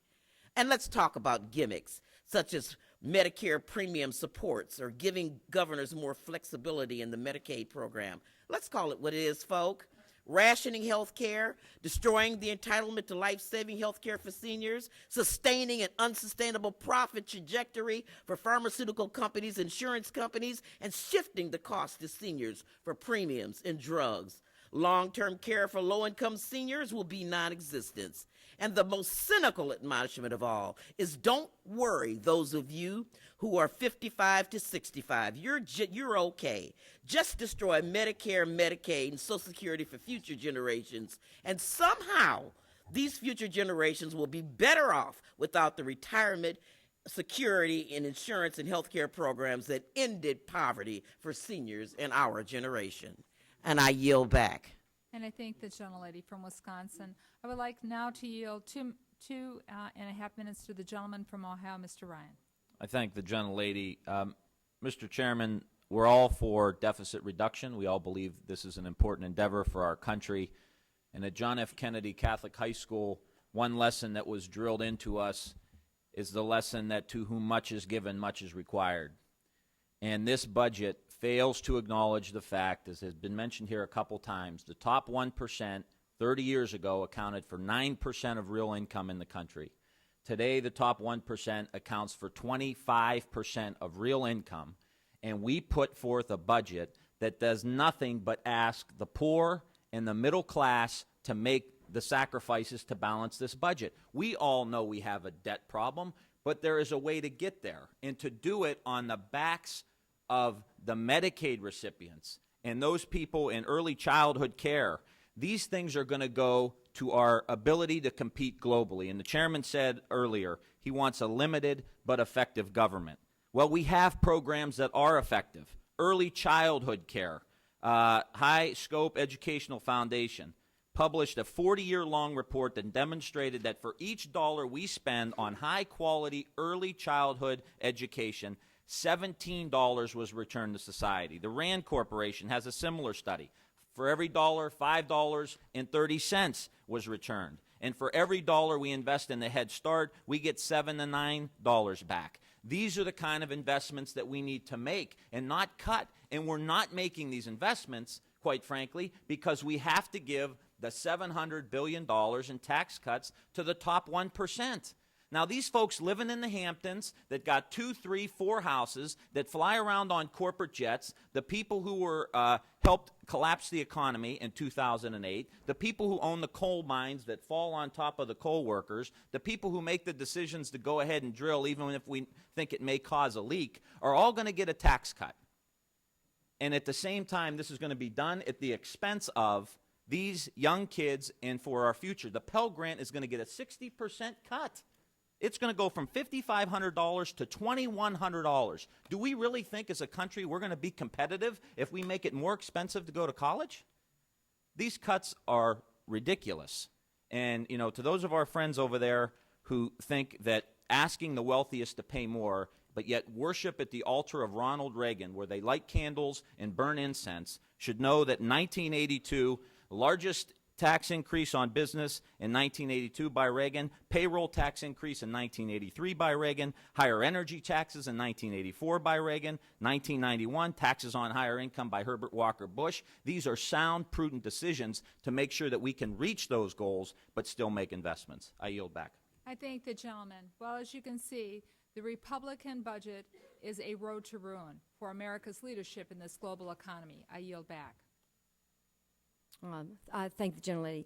And let's talk about gimmicks, such as Medicare premium supports or giving governors more flexibility in the Medicaid program. Let's call it what it is, folk. Rationing health care, destroying the entitlement to life-saving health care for seniors, sustaining an unsustainable profit trajectory for pharmaceutical companies, insurance companies, and shifting the cost to seniors for premiums and drugs. Long-term care for low-income seniors will be non-existent. And the most cynical admonishment of all is don't worry, those of you who are 55 to 65. You're okay. Just destroy Medicare, Medicaid, and Social Security for future generations. And somehow, these future generations will be better off without the retirement, security, and insurance and health care programs that ended poverty for seniors in our generation. And I yield back. And I thank the gentlelady from Wisconsin. I would like now to yield two and a half minutes to the gentleman from Ohio, Mr. Ryan. I thank the gentlelady. Mr. Chairman, we're all for deficit reduction. We all believe this is an important endeavor for our country. And at John F. Kennedy Catholic High School, one lesson that was drilled into us is the lesson that to whom much is given, much is required. And this budget fails to acknowledge the fact, as has been mentioned here a couple times, the top 1% 30 years ago accounted for 9% of real income in the country. Today, the top 1% accounts for 25% of real income, and we put forth a budget that does nothing but ask the poor and the middle class to make the sacrifices to balance this budget. We all know we have a debt problem, but there is a way to get there, and to do it on the backs of the Medicaid recipients and those people in early childhood care, these things are going to go to our ability to compete globally. And the chairman said earlier he wants a limited but effective government. Well, we have programs that are effective. Early childhood care, High Scope Educational Foundation published a 40-year-long report that demonstrated that for each dollar we spend on high-quality early childhood education, $17 was returned to society. The RAND Corporation has a similar study. For every dollar, $5.30 was returned. And for every dollar we invest in the Head Start, we get $7 to $9 back. These are the kind of investments that we need to make and not cut. And we're not making these investments, quite frankly, because we have to give the $700 billion in tax cuts to the top 1%. Now, these folks living in the Hamptons that got 2, 3, 4 houses, that fly around on corporate jets, the people who were helped collapse the economy in 2008, the people who own the coal mines that fall on top of the coal workers, the people who make the decisions to go ahead and drill even if we think it may cause a leak, are all going to get a tax cut. And at the same time, this is going to be done at the expense of these young kids and for our future. The Pell Grant is going to get a 60% cut. It's going to go from $5,500 to $2,100. Do we really think as a country we're going to be competitive if we make it more expensive to go to college? These cuts are ridiculous. And, you know, to those of our friends over there who think that asking the wealthiest to pay more, but yet worship at the altar of Ronald Reagan, where they light candles and burn incense, should know that in 1982, the largest tax increase on business in 1982 by Reagan, payroll tax increase in 1983 by Reagan, higher energy taxes in 1984 by Reagan, 1991, taxes on higher income by Herbert Walker Bush. These are sound, prudent decisions to make sure that we can reach those goals but still make investments. I yield back. I thank the gentleman. Well, as you can see, the Republican budget is a road to ruin for America's leadership in this global economy. I yield back. I thank the gentlelady.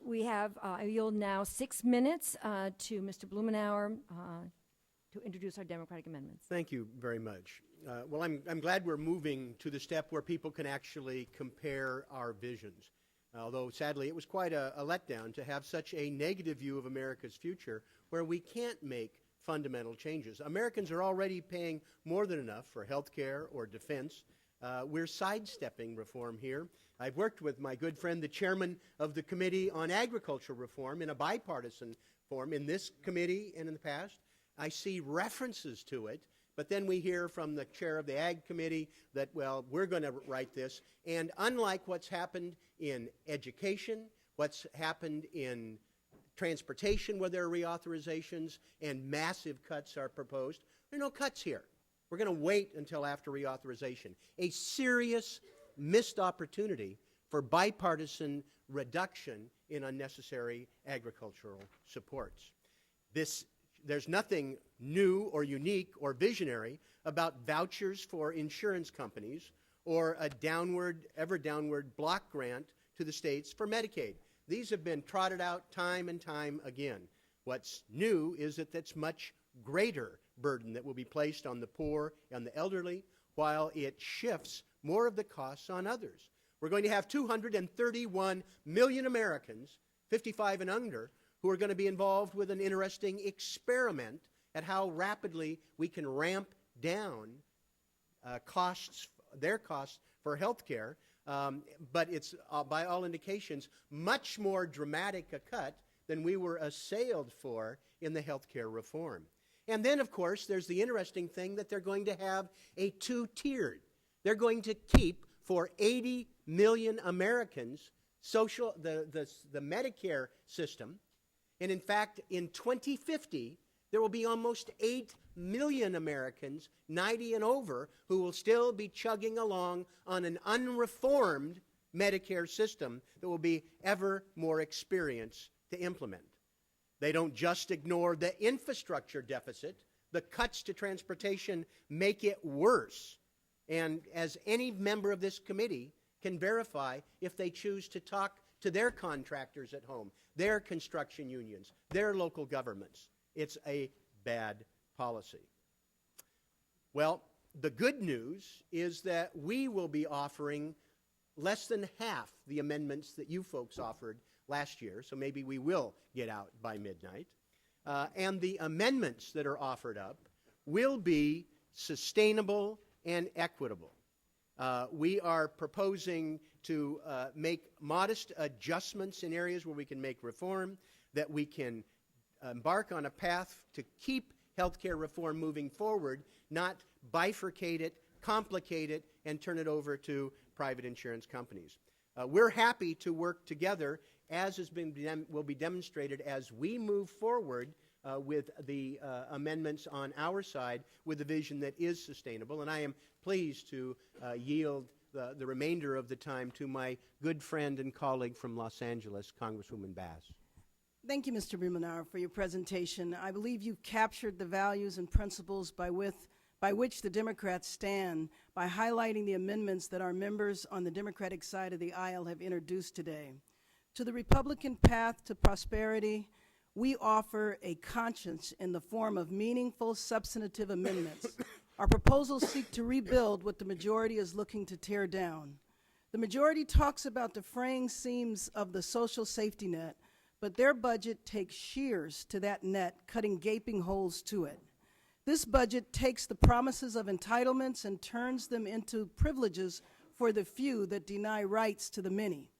We have, I yield now 6 minutes to Mr. Blumenauer to introduce our Democratic amendments. Thank you very much. Well, I'm glad we're moving to the step where people can actually compare our visions. Although, sadly, it was quite a letdown to have such a negative view of America's future where we can't make fundamental changes. Americans are already paying more than enough for health care or defense. We're sidestepping reform here. I've worked with my good friend, the chairman of the Committee on Agricultural Reform, in a bipartisan form in this committee and in the past. I see references to it, but then we hear from the chair of the Ag Committee that, well, we're going to write this. And unlike what's happened in education, what's happened in transportation where there are reauthorizations and massive cuts are proposed, there are no cuts here. We're going to wait until after reauthorization. A serious missed opportunity for bipartisan reduction in unnecessary agricultural supports. There's nothing new or unique or visionary about vouchers for insurance companies or a ever downward block grant to the states for Medicaid. These have been trotted out time and time again. What's new is that that's much greater burden that will be placed on the poor and the elderly, while it shifts more of the costs on others. We're going to have 231 million Americans, 55 and under, who are going to be involved with an interesting experiment at how rapidly we can ramp down their costs for health care. But it's, by all indications, much more dramatic a cut than we were assailed for in the health care reform. And then, of course, there's the interesting thing that they're going to have a two-tiered. They're going to keep, for 80 million Americans, the Medicare system. And in fact, in 2050, there will be almost 8 million Americans, 90 and over, who will still be chugging along on an unreformed Medicare system that will be ever more experienced to implement. They don't just ignore the infrastructure deficit. The cuts to transportation make it worse. And as any member of this committee can verify if they choose to talk to their contractors at home, their construction unions, their local governments, it's a bad policy. Well, The good news is that we will be offering less than half the amendments that you folks offered last year, so maybe we will get out by midnight. And the amendments that are offered up will be sustainable and equitable. We are proposing to make modest adjustments in areas where we can make reform, that we can embark on a path to keep healthcare reform moving forward, not bifurcate it, complicate it, and turn it over to private insurance companies. We're happy to work together, as will be demonstrated as we move forward with the amendments on our side with a vision that is sustainable. And I am pleased to yield the remainder of the time to my good friend and colleague from Los Angeles, Congresswoman Bass. Thank you, Mr. Blumenauer, for your presentation. I believe you've captured the values and principles by which the Democrats stand by highlighting the amendments that our members on the Democratic side of the aisle have introduced today. To the Republican path to prosperity, we offer a conscience in the form of meaningful, substantive amendments. Our proposals seek to rebuild what the majority is looking to tear down. The majority talks about the fraying seams of the social safety net, but their budget takes shears to that net, cutting gaping holes to it. This budget takes the promises of entitlements and turns them into privileges for the few that deny rights to the many.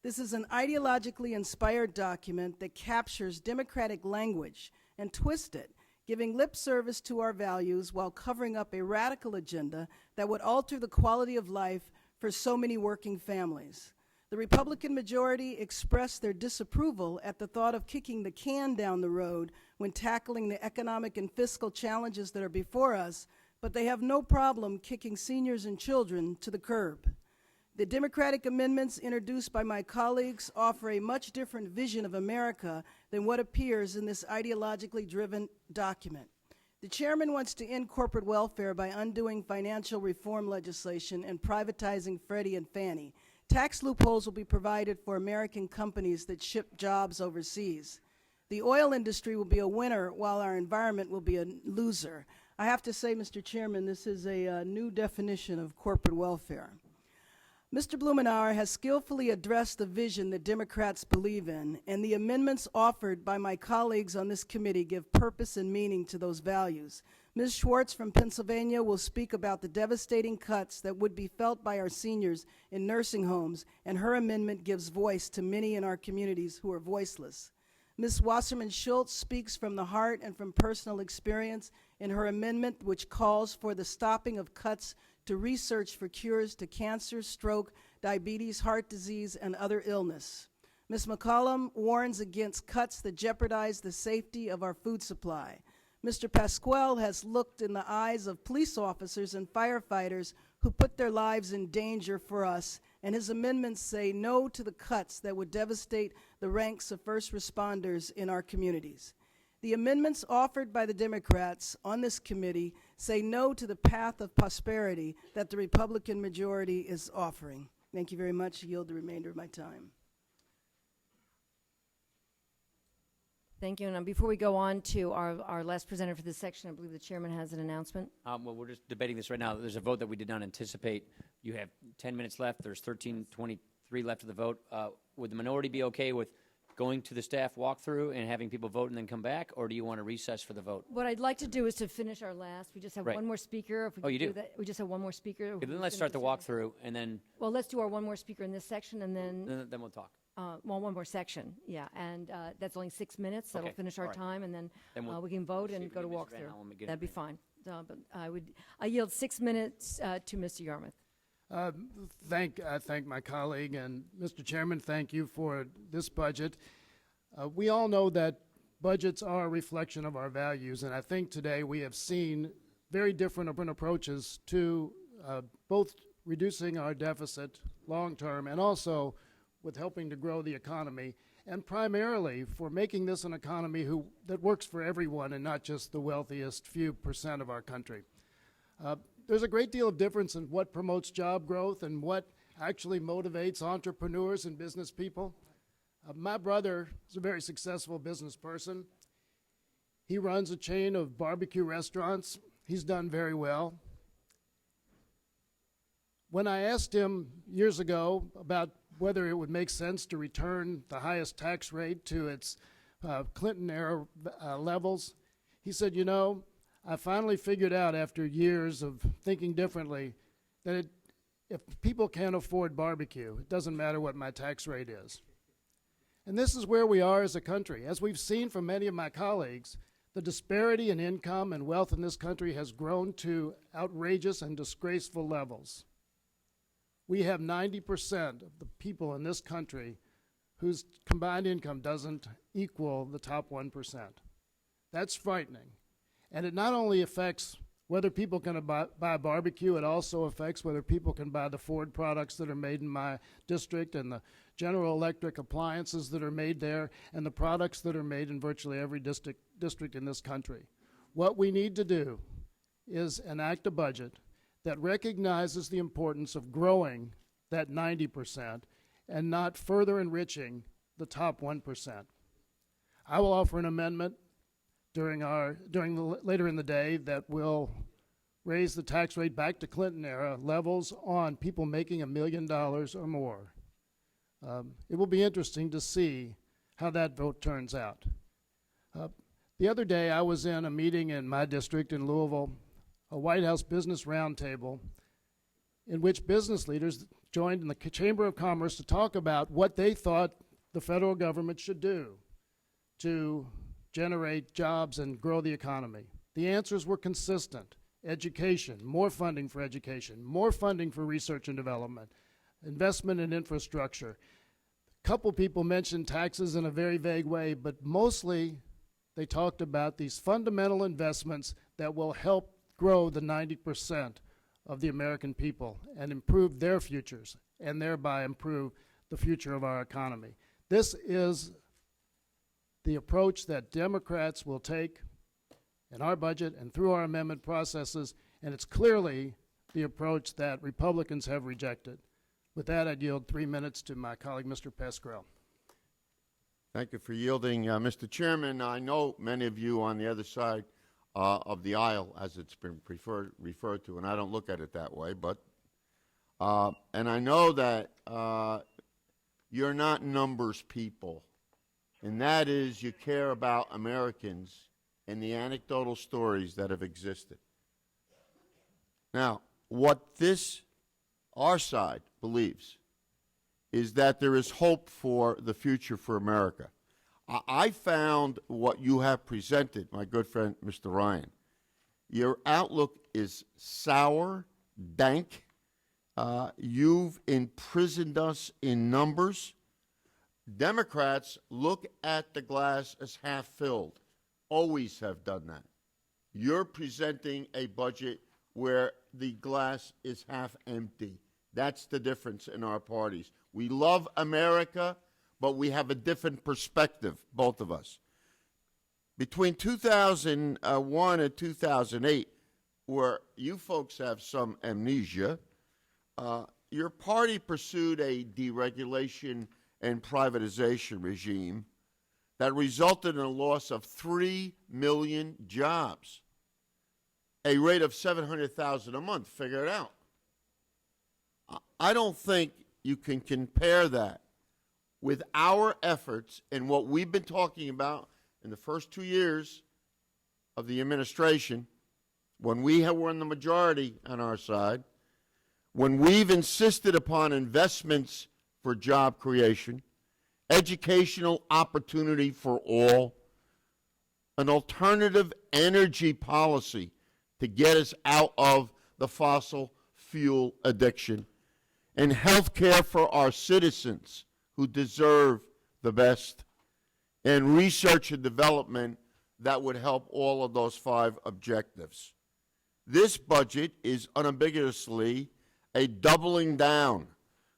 This is an ideologically inspired document that captures democratic language and twists it, giving lip service to our values while covering up a radical agenda that would alter the quality of life for so many working families. The Republican majority expressed their disapproval at the thought of kicking the can down the road when tackling the economic and fiscal challenges that are before us, but they have no problem kicking seniors and children to the curb. The Democratic amendments introduced by my colleagues offer a much different vision of America than what appears in this ideologically driven document. The chairman wants to end corporate welfare by undoing financial reform legislation and privatizing Freddie and Fannie. Tax loopholes will be provided for American companies that ship jobs overseas. The oil industry will be a winner while our environment will be a loser. I have to say, Mr. Chairman, this is a new definition of corporate welfare. Mr. Blumenauer has skillfully addressed the vision that Democrats believe in, and the amendments offered by my colleagues on this committee give purpose and meaning to those values. Ms. Schwartz from Pennsylvania will speak about the devastating cuts that would be felt by our seniors in nursing homes, and her amendment gives voice to many in our communities who are voiceless. Ms. Wasserman Schultz speaks from the heart and from personal experience in her amendment, which calls for the stopping of cuts to research for cures to cancer, stroke, diabetes, heart disease, and other illness. Ms. McCollum warns against cuts that jeopardize the safety of our food supply. Mr. Pasquale has looked in the eyes of police officers and firefighters who put their lives in danger for us, and his amendments say no to the cuts that would devastate the ranks of first responders in our communities. The amendments offered by the Democrats on this committee say no to the path of prosperity that the Republican majority is offering. Thank you very much. I yield the remainder of my time. Thank you. And before we go on to our last presenter for this section, I believe the chairman has an announcement. Well, we're just debating this right now. There's a vote that we did not anticipate. You have 10 minutes left. There's 13:23 left of the vote. Would the minority be okay with going to the staff walkthrough and having people vote and then come back, or do you want to recess for the vote? What I'd like to do is to finish our last. We just have one more speaker. If we you do? That, we just have one more speaker. Okay, then let's start the walkthrough, and then... Well, let's do our one more speaker in this section, and then... Then we'll talk. One more section, yeah, and that's only 6 minutes. That'll finish our time, and then we can vote and go to walkthrough. That'd be fine. But I yield 6 minutes to Mr. Yarmouth. I thank my colleague, and Mr. Chairman, thank you for this budget. We all know that budgets are a reflection of our values, and I think today we have seen very different approaches to both reducing our deficit long term and also with helping to grow the economy, and primarily for making this an economy that works for everyone and not just the wealthiest few percent of our country. There's a great deal of difference in what promotes job growth and what actually motivates entrepreneurs and business people. My brother is a very successful business person. He runs a chain of barbecue restaurants. He's done very well. when I asked him years ago about whether it would make sense to return the highest tax rate to its Clinton-era levels, he said, you know, I finally figured out after years of thinking differently that if people can't afford barbecue, it doesn't matter what my tax rate is. And this is where we are as a country. As we've seen from many of my colleagues, the disparity in income and wealth in this country has grown to outrageous and disgraceful levels. We have 90% of the people in this country whose combined income doesn't equal the top 1%. That's frightening. And it not only affects whether people can buy barbecue, it also affects whether people can buy the Ford products that are made in my district and the General Electric appliances that are made there and the products that are made in virtually every district in this country. What we need to do is enact a budget that recognizes the importance of growing that 90% and not further enriching the top 1%. I will offer an amendment later in the day that will raise the tax rate back to Clinton-era levels on people making $1 million or more. It will be interesting to see how that vote turns out. The other day I was in a meeting in my district in Louisville, a White House business roundtable, in which business leaders joined in the Chamber of Commerce to talk about what they thought the federal government should do to generate jobs and grow the economy. The answers were consistent. Education, more funding for education, more funding for research and development, investment in infrastructure. A couple people mentioned taxes in a very vague way, but mostly they talked about these fundamental investments that will help grow the 90% of the American people and improve their futures and thereby improve the future of our economy. This is the approach that Democrats will take in our budget and through our amendment processes, and it's clearly the approach that Republicans have rejected. With that, I'd yield 3 minutes to my colleague, Mr. Pascrell. Thank you for yielding. Mr. Chairman, I know many of you on the other side of the aisle, as it's been referred to, and I don't look at it that way, but, and I know that you're not numbers people, and that is you care about Americans and the anecdotal stories that have existed. Now, what our side believes is that there is hope for the future for America. I found what you have presented, my good friend, Mr. Ryan. Your outlook is sour, dank. You've imprisoned us in numbers. Democrats look at the glass as half filled. Always have done that. You're presenting a budget where the glass is half empty. That's the difference in our parties. We love America, but we have a different perspective, both of us. Between 2001 and 2008, where you folks have some amnesia, your party pursued a deregulation and privatization regime that resulted in a loss of 3 million jobs, a rate of 700,000 a month. Figure it out. I don't think you can compare that with our efforts and what we've been talking about in the first 2 years of the administration, when we were in the majority on our side, when we've insisted upon investments for job creation, educational opportunity for all, an alternative energy policy to get us out of the fossil fuel addiction, and health care for our citizens who deserve the best, and research and development that would help all of those 5 objectives. This budget is unambiguously a doubling down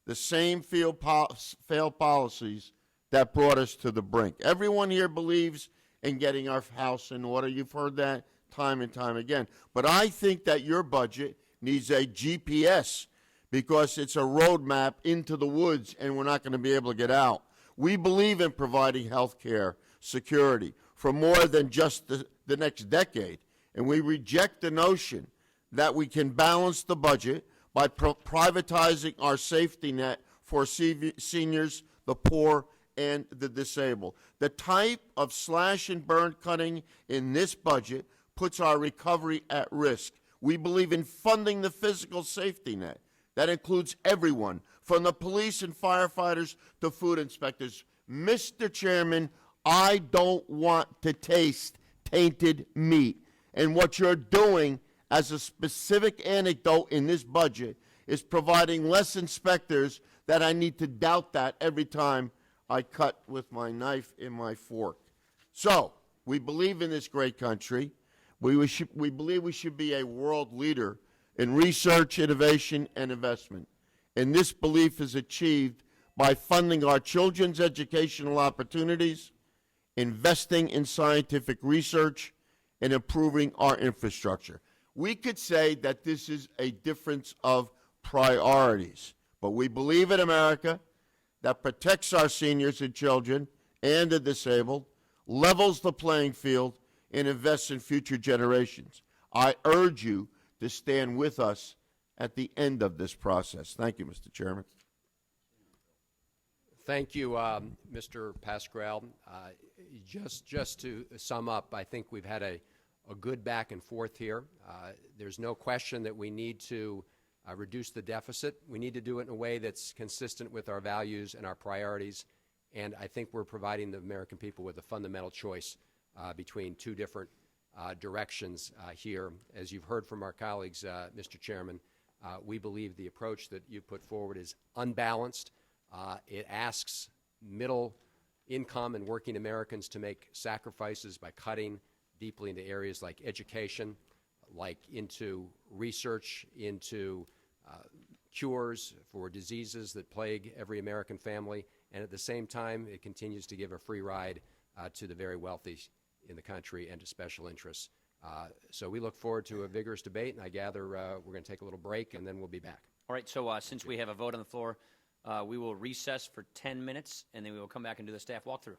the same failed policies that brought us to the brink. Everyone here believes in getting our house in order. You've heard that time and time again. But I think that your budget needs a GPS, because it's a roadmap into the woods and we're not going to be able to get out. We believe in providing health care security for more than just the next decade, and we reject the notion that we can balance the budget by privatizing our safety net for seniors, the poor, and the disabled. The type of slash and burn cutting in this budget puts our recovery at risk. We believe in funding the physical safety net. That includes everyone, from the police and firefighters to food inspectors. Mr. Chairman, I don't want to taste tainted meat. And what you're doing as a specific anecdote in this budget is providing less inspectors that I need to doubt that every time I cut with my knife and my fork. So, we believe in this great country. We believe we should be a world leader in research, innovation, and investment. And this belief is achieved by funding our children's educational opportunities, investing in scientific research, and improving our infrastructure. We could say that this is a difference of priorities, but we believe in America that protects our seniors and children and the disabled, levels the playing field, and invests in future generations. I urge you to stand with us at the end of this process. Thank you, Mr. Chairman. Thank you, Mr. Pascrell. Just to sum up, I think we've had a good back and forth here. There's no question that we need to reduce the deficit. We need to do it in a way that's consistent with our values and our priorities, and I think we're providing the American people with a fundamental choice between two different directions here. As you've heard from our colleagues, Mr. Chairman, we believe the approach that you put forward is unbalanced. It asks middle income and working Americans to make sacrifices by cutting deeply into areas like education, like into research, into cures for diseases that plague every American family, and at the same time it continues to give a free ride to the very wealthy in the country and to special interests. So we look forward to a vigorous debate, and I gather we're going to take a little break and then we'll be back. All right, so since we have a vote on the floor, we will recess for 10 minutes, and then we will come back and do the staff walkthrough.